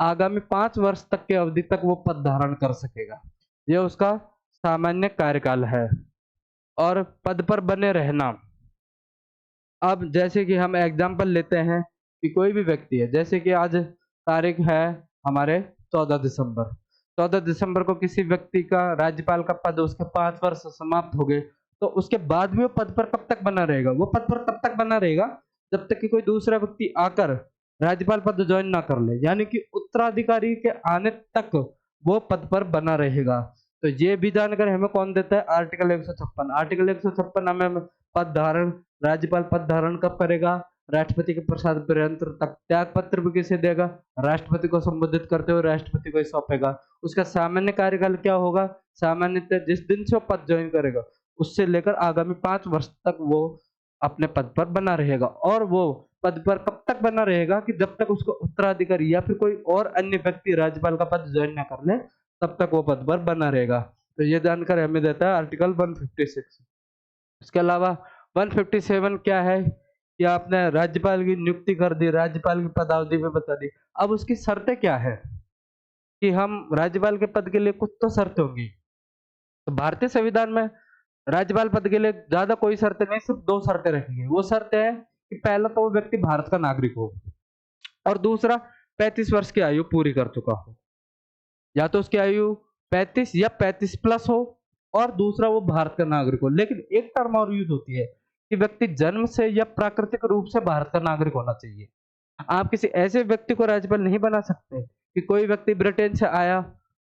आगामी 5 वर्ष तक की अवधि तक वो पद धारण कर सकेगा। ये उसका सामान्य कार्यकाल है। और पद पर बने रहना, अब जैसे कि हम एग्जांपल लेते हैं कि कोई भी व्यक्ति है, जैसे कि आज तारीख है हमारे 14 दिसंबर। 14 दिसंबर को किसी व्यक्ति का राज्यपाल का पद, उसके 5 वर्ष समाप्त हो गए, तो उसके बाद भी वो पद पर कब तक बना रहेगा? वो पद पर तब तक बना रहेगा जब तक कि कोई दूसरा व्यक्ति आकर राज्यपाल पद ज्वाइन ना कर ले, यानी कि उत्तराधिकारी के आने तक वो पद पर बना रहेगा। तो ये भी जानकारी हमें कौन देता है? आर्टिकल 156। आर्टिकल 156 हमें पद धारण, राज्यपाल पद धारण कब करेगा? राष्ट्रपति के प्रसाद पर्यंत तक। त्याग पत्र भी किसे देगा? राष्ट्रपति को संबोधित करते हुए राष्ट्रपति को ही सौंपेगा। उसका सामान्य कार्यकाल क्या होगा? सामान्यतः जिस दिन से वो पद ज्वाइन करेगा उससे लेकर आगामी 5 वर्ष तक वो अपने पद पर बना रहेगा, और वो पद पर कब तक बना रहेगा कि जब तक उसको उत्तराधिकारी या फिर कोई और अन्य व्यक्ति राज्यपाल का पद ज्वाइन ना कर ले, तब तक वो पद पर बना रहेगा। तो ये जानकारी हमें देता है आर्टिकल 156। इसके अलावा 157 क्या है कि आपने राज्यपाल की नियुक्ति कर दी, राज्यपाल की पदावधि में बता दी। अब उसकी शर्तें क्या है कि हम राज्यपाल के पद के लिए कुछ तो शर्तें होंगी। तो भारतीय संविधान में राज्यपाल पद के लिए ज्यादा कोई शर्तें नहीं, सिर्फ 2 शर्तें रखी गई। वो शर्तें हैं कि पहला तो वो व्यक्ति भारत का नागरिक हो, और दूसरा 35 वर्ष की आयु पूरी कर चुका हो। या तो उसकी आयु 35 या 35 प्लस हो, और दूसरा वो भारत का नागरिक हो। लेकिन एक टर्म और यूज होती है कि व्यक्ति जन्म से या प्राकृतिक रूप से भारत का नागरिक होना चाहिए। आप किसी ऐसे व्यक्ति को राज्यपाल नहीं बना सकते कि कोई व्यक्ति ब्रिटेन से आया,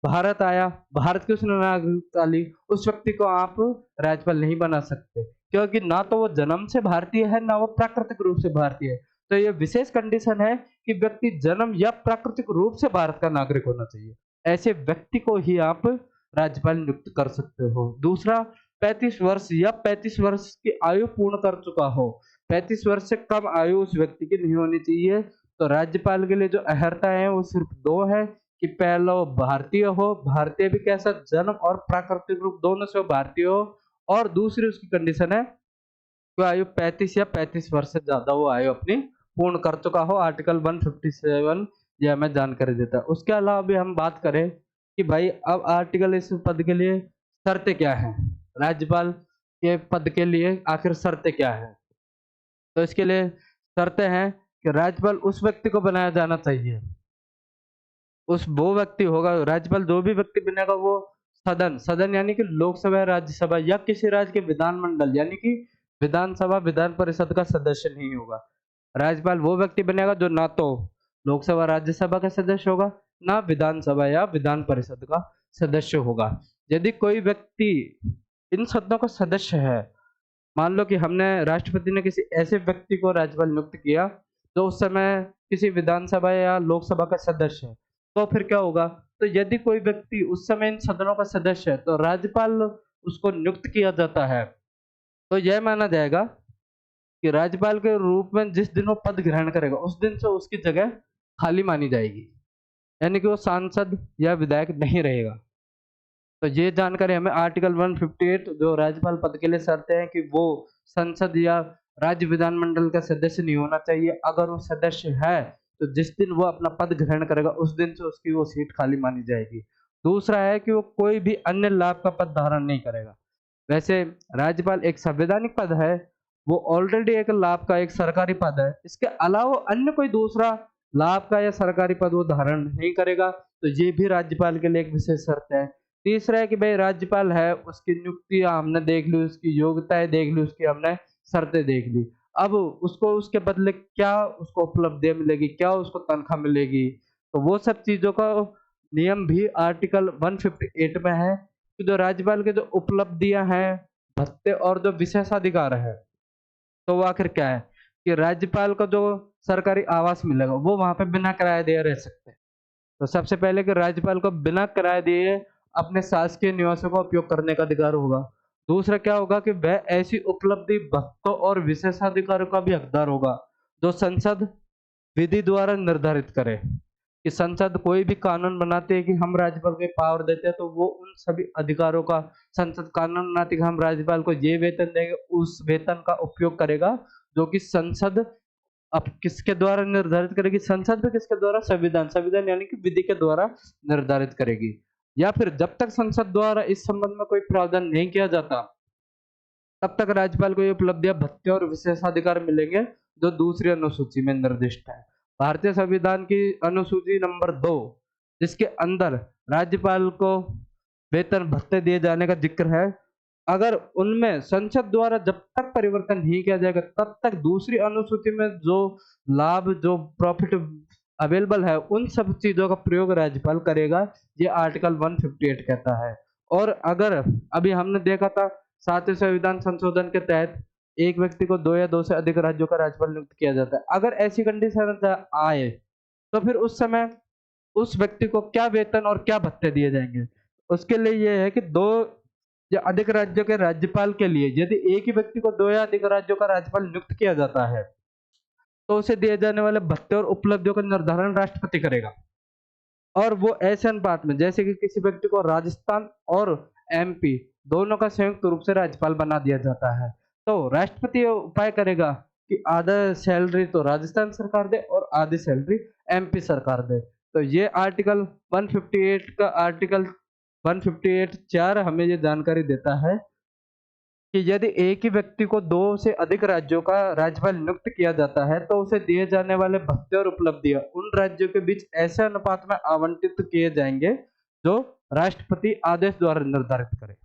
आया, भारत की उसने नागरिकता ली, उस व्यक्ति को आप राज्यपाल नहीं बना सकते, क्योंकि ना तो वो जन्म से भारतीय है, ना वो प्राकृतिक रूप से भारतीय है। तो ये विशेष कंडीशन है कि व्यक्ति जन्म या प्राकृतिक रूप से भारत का नागरिक होना चाहिए। ऐसे व्यक्ति को ही आप राज्यपाल नियुक्त कर सकते हो। दूसरा, 35 वर्ष या 35 वर्ष की आयु पूर्ण कर चुका हो। 35 वर्ष से कम आयु उस व्यक्ति की नहीं होनी चाहिए। तो राज्यपाल के लिए जो अहर्ता है वो सिर्फ 2 है कि पहला वो भारतीय हो, भारतीय भी कैसा, जन्म और प्राकृतिक रूप दोनों से वो भारतीय हो, और दूसरी उसकी कंडीशन है कि आयु 35 या 35 वर्ष से ज्यादा वो आयु अपनी पूर्ण कर चुका हो। आर्टिकल 157 ये हमें जानकारी देता है। उसके अलावा भी हम बात करें कि भाई अब आर्टिकल इस पद के लिए शर्तें क्या हैं, राज्यपाल के पद के लिए आखिर शर्तें क्या है। तो इसके लिए शर्तें हैं कि राज्यपाल उस व्यक्ति को बनाया जाना चाहिए, उस वो व्यक्ति होगा राज्यपाल, जो भी व्यक्ति बनेगा वो सदन सदन यानी कि लोकसभा, राज्यसभा या किसी राज्य के विधानमंडल यानी कि विधानसभा, विधान परिषद का सदस्य नहीं होगा। राज्यपाल वो व्यक्ति बनेगा जो ना तो लोकसभा, राज्यसभा का सदस्य होगा, ना विधानसभा या विधान परिषद का सदस्य होगा। यदि कोई व्यक्ति इन सदनों का सदस्य है, मान लो कि हमने राष्ट्रपति ने किसी ऐसे व्यक्ति को राज्यपाल नियुक्त किया जो उस समय किसी विधानसभा या लोकसभा का सदस्य है, तो फिर क्या होगा, तो यदि कोई व्यक्ति उस समय इन सदनों का सदस्य है तो राज्यपाल उसको नियुक्त किया जाता है, तो यह माना जाएगा कि राज्यपाल के रूप में जिस दिन वो पद ग्रहण करेगा उस दिन से उसकी जगह खाली मानी जाएगी, यानी कि वो सांसद या विधायक नहीं रहेगा। तो ये जानकारी हमें आर्टिकल 158 जो राज्यपाल पद के लिए शर्तें हैं कि वो संसद या राज्य विधानमंडल का सदस्य नहीं होना चाहिए। अगर वो सदस्य है तो जिस दिन वो अपना पद ग्रहण करेगा उस दिन से उसकी वो सीट खाली मानी जाएगी। दूसरा है कि वो कोई भी अन्य लाभ का पद धारण नहीं करेगा। वैसे राज्यपाल एक संवैधानिक पद है, वो ऑलरेडी एक लाभ का एक सरकारी पद है, इसके अलावा अन्य कोई दूसरा लाभ का या सरकारी पद वो धारण नहीं करेगा। तो ये भी राज्यपाल के लिए एक विशेष शर्त है। तीसरा है कि भाई राज्यपाल है, उसकी नियुक्ति हमने देख ली, उसकी योग्यताएं देख ली, उसकी हमने शर्तें देख ली। अब उसको उसके बदले क्या उसको उपलब्धियां मिलेगी, क्या उसको तनख्वाह मिलेगी, तो वो सब चीजों का नियम भी आर्टिकल 158 में है कि जो राज्यपाल के जो उपलब्धियां हैं, भत्ते और जो विशेषाधिकार है, तो वो आखिर क्या है कि राज्यपाल को जो सरकारी आवास मिलेगा वो वहां पे बिना किराए दिए रह सकते हैं। तो सबसे पहले कि राज्यपाल को बिना किराए दिए अपने शासकीय निवासों का उपयोग करने का अधिकार होगा। दूसरा क्या होगा कि वह ऐसी उपलब्धि, भत्तों और विशेषाधिकारों का भी हकदार होगा जो संसद विधि द्वारा निर्धारित करे। कि संसद कोई भी कानून बनाते हैं कि हम राज्यपाल को पावर देते हैं, तो वो उन सभी अधिकारों का संसद कानून बनाती है कि हम राज्यपाल को ये वेतन देंगे, उस वेतन का उपयोग करेगा जो कि संसद अब किसके द्वारा निर्धारित करेगी, संसद में किसके द्वारा, संविधान, संविधान यानी कि विधि के द्वारा निर्धारित करेगी। या फिर जब तक संसद द्वारा इस संबंध में कोई प्रावधान नहीं किया जाता तब तक राज्यपाल को ये उपलब्धियां, भत्ते और विशेषाधिकार मिलेंगे जो दूसरी अनुसूची में निर्दिष्ट है। भारतीय संविधान की अनुसूची नंबर 2 जिसके अंदर राज्यपाल को वेतन भत्ते दिए जाने का जिक्र है, अगर उनमें संसद द्वारा जब तक परिवर्तन नहीं किया जाएगा तब तक दूसरी अनुसूची में जो लाभ, जो प्रॉफिट अवेलेबल है, उन सब चीजों का प्रयोग राज्यपाल करेगा, ये आर्टिकल 158 कहता है। और अगर अभी हमने देखा था 7वें संविधान संशोधन के तहत एक व्यक्ति को 2 या 2 से अधिक राज्यों का राज्यपाल नियुक्त किया जाता है, अगर ऐसी कंडीशन आए तो फिर उस समय उस व्यक्ति को क्या वेतन और क्या भत्ते दिए जाएंगे, उसके लिए यह है कि 2 या अधिक राज्यों के राज्यपाल के लिए यदि एक ही व्यक्ति को 2 या अधिक राज्यों का राज्यपाल नियुक्त किया जाता है तो उसे दिए जाने वाले भत्ते और उपलब्धियों का निर्धारण राष्ट्रपति करेगा। और वो ऐसे अनुपात में जैसे कि किसी व्यक्ति को राजस्थान और एमपी दोनों का संयुक्त रूप से राज्यपाल बना दिया जाता है तो राष्ट्रपति ये उपाय करेगा कि आधा सैलरी तो राजस्थान सरकार दे और आधी सैलरी एमपी सरकार दे। तो ये आर्टिकल 158 का आर्टिकल 158(4) हमें ये जानकारी देता है कि यदि एक ही व्यक्ति को 2 से अधिक राज्यों का राज्यपाल नियुक्त किया जाता है तो उसे दिए जाने वाले भत्ते और उपलब्धियां उन राज्यों के बीच ऐसे अनुपात में आवंटित किए जाएंगे जो राष्ट्रपति आदेश द्वारा निर्धारित करे।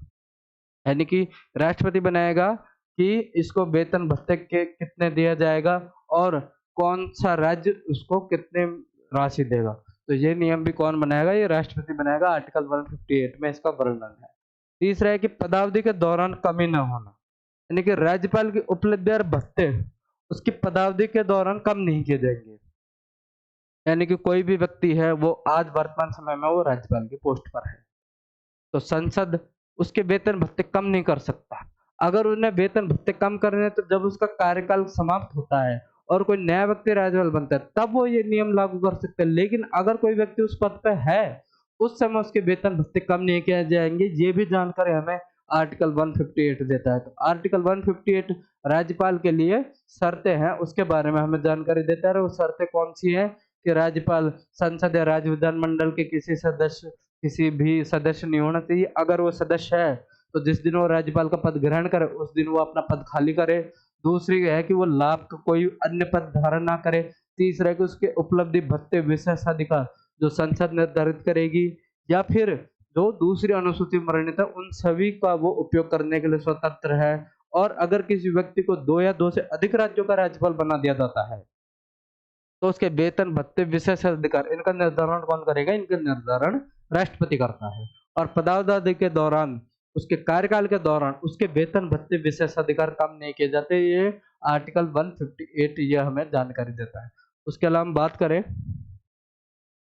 यानी कि राष्ट्रपति बनाएगा कि इसको वेतन भत्ते के कितने दिया जाएगा और कौन सा राज्य उसको कितने राशि देगा। तो ये नियम भी कौन बनाएगा? ये राष्ट्रपति बनाएगा। आर्टिकल 158 में इसका वर्णन है। तीसरा है कि पदावधि के दौरान कमी न होना, यानी कि राज्यपाल की उपलब्धि और भत्ते उसकी पदावधि के दौरान कम नहीं किए जाएंगे। यानी कि कोई भी व्यक्ति है वो आज वर्तमान समय में वो राज्यपाल की पोस्ट पर है तो संसद उसके वेतन भत्ते कम नहीं कर सकता। अगर उन्हें वेतन भत्ते कम करने हैं तो जब उसका कार्यकाल समाप्त होता है और कोई नया व्यक्ति राज्यपाल बनता है तब वो ये नियम लागू कर सकते हैं। लेकिन अगर कोई व्यक्ति उस पद पे है उस समय उसके वेतन भत्ते कम नहीं किए जाएंगे। ये भी जानकारी हमें आर्टिकल 158 देता है। तो आर्टिकल 158 राज्यपाल के लिए शर्तें हैं उसके बारे में हमें जानकारी देता है। वो शर्तें कौन सी हैं कि राज्यपाल संसद या राज्य विधानमंडल के किसी भी सदस्य नहीं होना चाहिए। अगर वो सदस्य है तो जिस दिन वो राज्यपाल का पद ग्रहण करे उस दिन वो अपना पद खाली करे। दूसरी है कि वो लाभ का कोई अन्य पद धारण ना करे। तीसरा है कि उसके उपलब्धि भत्ते विशेषाधिकार जो संसद निर्धारित करेगी या फिर जो दूसरी अनुसूची में वर्णित है उन सभी का वो उपयोग करने के लिए स्वतंत्र है। और अगर किसी व्यक्ति को 2 या 2 से अधिक राज्यों का राज्यपाल बना दिया जाता है तो उसके वेतन भत्ते विशेषाधिकार इनका निर्धारण कौन करेगा? इनका निर्धारण राष्ट्रपति करता है। और पदावधि के दौरान उसके कार्यकाल के दौरान उसके वेतन भत्ते विशेषाधिकार कम नहीं किए जाते। ये आर्टिकल 158 ये हमें जानकारी देता है। उसके अलावा हम बात करें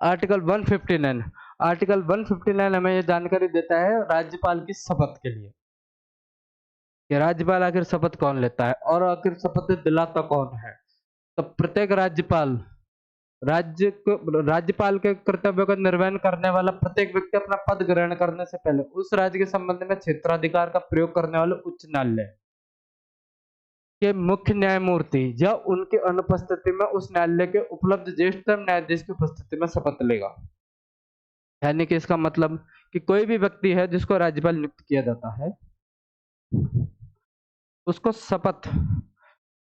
आर्टिकल 159। आर्टिकल 159 हमें ये जानकारी देता है राज्यपाल की शपथ के लिए कि राज्यपाल आखिर शपथ कौन लेता है और आखिर शपथ दिलाता कौन है। तो प्रत्येक राज्यपाल के कर्तव्यों का निर्वहन करने वाला प्रत्येक व्यक्ति अपना पद ग्रहण करने से पहले उस राज्य के संबंध में क्षेत्राधिकार का प्रयोग करने वाले उच्च न्यायालय के मुख्य न्यायमूर्ति या उनकी अनुपस्थिति में उस न्यायालय के उपलब्ध ज्येष्ठतम न्यायाधीश की उपस्थिति में शपथ लेगा। यानी कि इसका मतलब कि कोई भी व्यक्ति है जिसको राज्यपाल नियुक्त किया जाता है उसको शपथ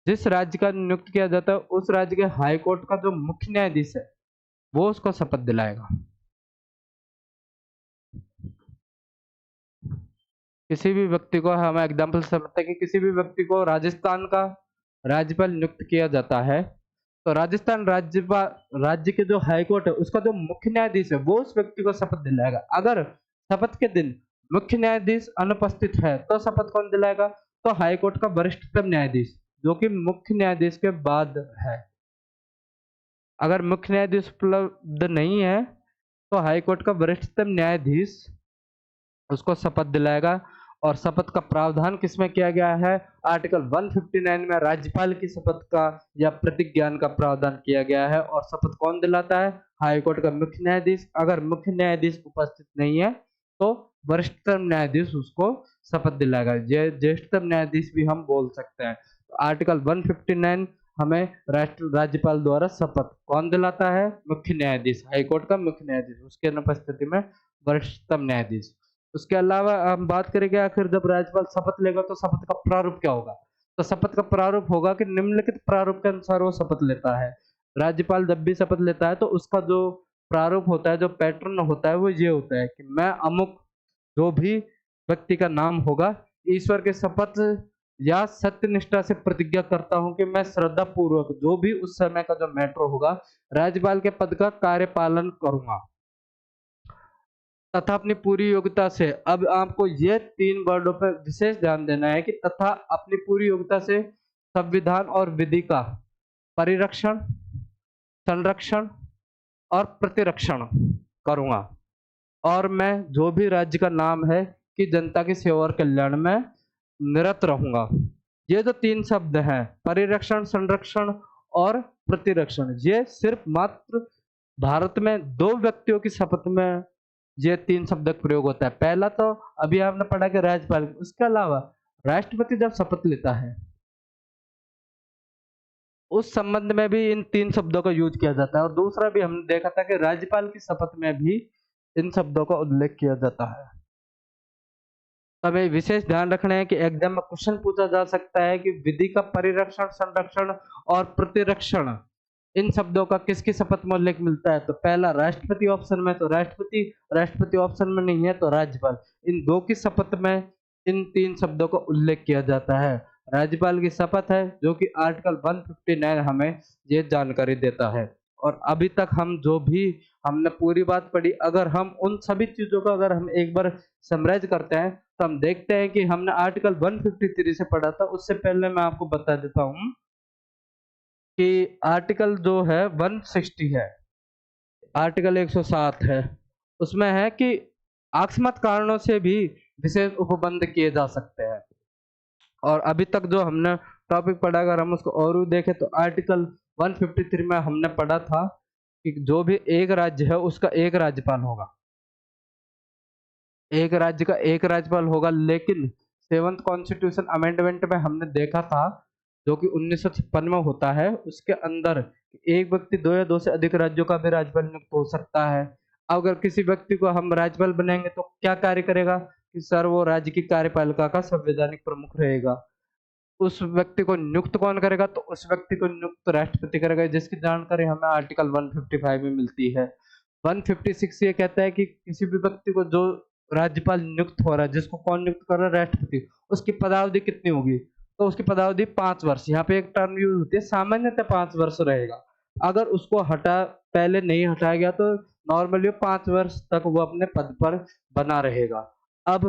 जिस राज्य का नियुक्त किया जाता है उस राज्य के हाई कोर्ट का जो मुख्य न्यायाधीश है वो उसको शपथ दिलाएगा। किसी भी व्यक्ति को हम एग्जाम्पल समझते हैं कि किसी भी व्यक्ति को राजस्थान का राज्यपाल नियुक्त किया जाता है तो राजस्थान राज्य के जो हाई कोर्ट है उसका जो मुख्य न्यायाधीश है वो उस व्यक्ति को शपथ दिलाएगा। अगर शपथ के दिन मुख्य न्यायाधीश अनुपस्थित है तो शपथ कौन दिलाएगा? तो हाई कोर्ट का वरिष्ठतम न्यायाधीश जो कि मुख्य न्यायाधीश के बाद है। अगर मुख्य न्यायाधीश उपलब्ध नहीं है तो हाई कोर्ट का वरिष्ठतम न्यायाधीश उसको शपथ दिलाएगा। और शपथ का प्रावधान किसमें किया गया है? आर्टिकल 159 में राज्यपाल की शपथ का या प्रतिज्ञान का प्रावधान किया गया है। और शपथ कौन दिलाता है? हाई कोर्ट का मुख्य न्यायाधीश। अगर मुख्य न्यायाधीश उपस्थित नहीं है तो वरिष्ठतम न्यायाधीश उसको शपथ दिलाएगा। ज्येष्ठतम न्यायाधीश भी हम बोल सकते हैं। तो आर्टिकल 159 हमें राज्यपाल द्वारा शपथ कौन दिलाता है? मुख्य न्यायाधीश, हाईकोर्ट का मुख्य न्यायाधीश, उसके अनुपस्थिति में वरिष्ठतम न्यायाधीश। उसके अलावा हम बात करेंगे आखिर जब राज्यपाल शपथ लेगा तो शपथ का प्रारूप क्या होगा? तो शपथ का प्रारूप होगा कि निम्नलिखित प्रारूप के अनुसार वो शपथ लेता है। राज्यपाल जब भी शपथ लेता है तो उसका जो प्रारूप होता है, जो पैटर्न होता है वो ये होता है कि मैं अमुक जो भी व्यक्ति का नाम होगा ईश्वर के शपथ या सत्य निष्ठा से प्रतिज्ञा करता हूं कि मैं श्रद्धा पूर्वक जो भी उस समय का जो मैटर होगा राज्यपाल के पद का कार्यपालन करूंगा तथा अपनी पूरी योग्यता से। अब आपको ये 3 वर्डों पर विशेष ध्यान देना है कि तथा अपनी पूरी योग्यता से संविधान और विधि का परिरक्षण, संरक्षण और प्रतिरक्षण करूंगा। और मैं जो भी राज्य का नाम है कि जनता की सेवा और कल्याण में निरत रहूंगा। ये जो 3 शब्द हैं, परिरक्षण, संरक्षण और प्रतिरक्षण, ये सिर्फ मात्र भारत में 2 व्यक्तियों की शपथ में ये 3 शब्द का प्रयोग होता है। पहला तो अभी आपने पढ़ा कि राज्यपाल, उसके अलावा राष्ट्रपति जब शपथ लेता है, उस संबंध में भी इन 3 शब्दों का यूज़ किया जाता है। और दूसरा भी हमने देखा था कि राज्यपाल की शपथ में भी इन शब्दों का उल्लेख किया जाता है। हमें विशेष ध्यान रखना है कि एग्जाम में क्वेश्चन पूछा जा सकता है कि विधि का परिरक्षण, संरक्षण और प्रतिरक्षण, इन शब्दों का किसकी शपथ में उल्लेख मिलता है? तो पहला राष्ट्रपति ऑप्शन में तो राष्ट्रपति, राष्ट्रपति ऑप्शन में नहीं है तो राज्यपाल। इन 2 की शपथ में इन 3 शब्दों का उल्लेख किया जाता है। राज्यपाल की शपथ है जो कि आर्टिकल 159 हमें ये जानकारी देता है। और अभी तक हम जो भी हमने पूरी बात पढ़ी, अगर हम उन सभी चीज़ों को अगर हम एक बार समराइज़ करते हैं, तो हम देखते हैं कि हमने आर्टिकल 153 से पढ़ा था। उससे पहले मैं आपको बता देता हूँ कि आर्टिकल जो है 160 है, आर्टिकल 107 है। उसमें है कि आकस्मिक कारणों से भी विशेष उपबंध किए जा सकते हैं। और अभी तक जो हमने टॉपिक पढ़ा, अगर हम उसको और देखें तो आर्टिकल 153 में हमने पढ़ा था कि जो भी एक राज्य है उसका एक राज्यपाल होगा। एक राज्य का एक राज्यपाल होगा, लेकिन 7th कॉन्स्टिट्यूशन अमेंडमेंट में हमने देखा था, जो कि 1956 में होता है, उसके अंदर एक व्यक्ति 2 या 2 से अधिक राज्यों का भी राज्यपाल नियुक्त हो सकता है। अगर किसी व्यक्ति को हम राज्यपाल बनाएंगे तो क्या कार्य करेगा कि सर वो राज्य की कार्यपालिका का संवैधानिक प्रमुख रहेगा। उस व्यक्ति को नियुक्त कौन करेगा? तो उस व्यक्ति को नियुक्त राष्ट्रपति करेगा, जिसकी जानकारी हमें आर्टिकल 155 में मिलती है। 156 ये कहता है कि किसी भी व्यक्ति को जो राज्यपाल नियुक्त हो रहा है, जिसको कौन नियुक्त कर रहा है? राष्ट्रपति। उसकी पदावधि कितनी होगी? तो उसकी पदावधि 5 वर्ष। यहाँ पे एक टर्म यूज होती है, सामान्यतः 5 वर्ष रहेगा। अगर उसको पहले नहीं हटाया गया तो नॉर्मली 5 वर्ष तक वो अपने पद पर बना रहेगा। अब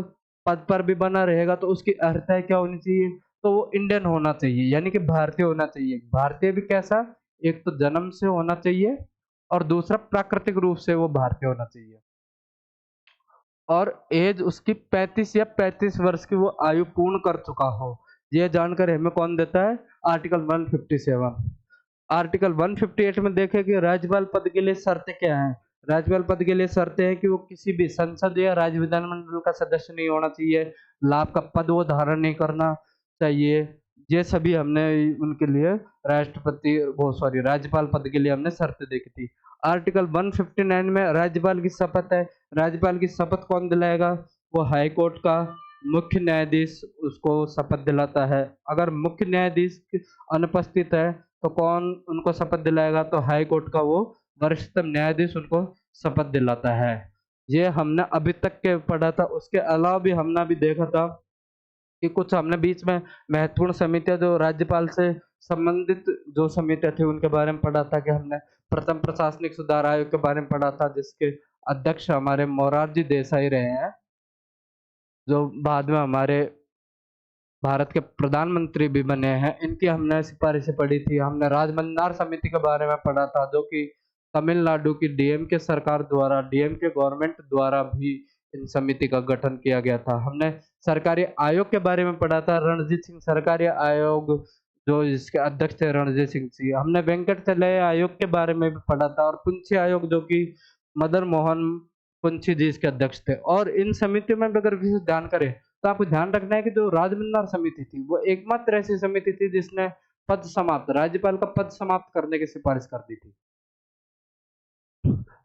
पद पर भी बना रहेगा तो उसकी अर्हता क्या होनी चाहिए? तो वो इंडियन होना चाहिए, यानी कि भारतीय होना चाहिए। भारतीय भी कैसा? एक तो जन्म से होना चाहिए और दूसरा प्राकृतिक रूप से वो भारतीय होना चाहिए। और एज उसकी 35 या 35 वर्ष की वो आयु पूर्ण कर चुका हो। ये जानकारी हमें कौन देता है? आर्टिकल 157। आर्टिकल 158 में देखें कि राज्यपाल पद के लिए शर्तें क्या हैं। राज्यपाल पद के लिए शर्तें हैं कि वो किसी भी संसद या राज्य विधानमंडल का सदस्य नहीं होना चाहिए, लाभ का पद वो धारण नहीं करना चाहिए। ये सभी हमने उनके लिए राज्यपाल पद के लिए हमने शर्तें देखी थी। आर्टिकल 159 में राज्यपाल की शपथ है। राज्यपाल की शपथ कौन दिलाएगा? वो हाई कोर्ट का मुख्य न्यायाधीश उसको शपथ दिलाता है। अगर मुख्य न्यायाधीश अनुपस्थित है तो कौन उनको शपथ दिलाएगा? तो हाई कोर्ट का वो वरिष्ठतम न्यायाधीश उनको शपथ दिलाता है। ये हमने अभी तक के पढ़ा था। उसके अलावा भी हमने अभी देखा था कि कुछ हमने बीच में महत्वपूर्ण समितियां जो राज्यपाल से संबंधित जो समितियां थी उनके बारे में पढ़ा था कि हमने प्रथम प्रशासनिक सुधार आयोग के बारे में पढ़ा था, जिसके अध्यक्ष हमारे मोरारजी देसाई रहे हैं, जो बाद में हमारे भारत के प्रधानमंत्री भी बने हैं। इनकी हमने सिफारिशें पढ़ी थी। हमने राजमन्नार समिति के बारे में पढ़ा था, जो कि तमिलनाडु की डीएमके सरकार द्वारा, डीएमके गवर्नमेंट द्वारा भी इन समिति का गठन किया गया था। हमने सरकारी आयोग के बारे में पढ़ा था, रणजीत सिंह सरकारी आयोग, जो इसके अध्यक्ष थे रणजीत सिंह जी। हमने वेंकटचलैया आयोग के बारे में भी पढ़ा था और पुंछी आयोग, जो कि मदन मोहन पुंछी जी इसके अध्यक्ष थे। और इन समितियों में भी अगर विशेष ध्यान करें तो आपको ध्यान रखना है कि जो राजमन्नार समिति थी वो एकमात्र ऐसी समिति थी जिसने राज्यपाल का पद समाप्त करने की सिफारिश कर दी थी।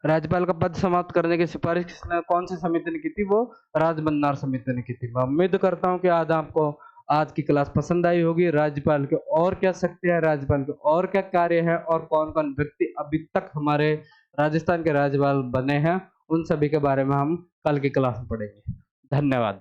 राज्यपाल का पद समाप्त करने की सिफारिश कौन सी समिति ने की थी? वो राजमन्नार समिति ने की थी। मैं उम्मीद करता हूँ कि आज आपको आज की क्लास पसंद आई होगी। राज्यपाल के और क्या शक्तियां है, राज्यपाल के और क्या कार्य है और कौन कौन व्यक्ति अभी तक हमारे राजस्थान के राज्यपाल बने हैं, उन सभी के बारे में हम कल की क्लास में पढ़ेंगे। धन्यवाद।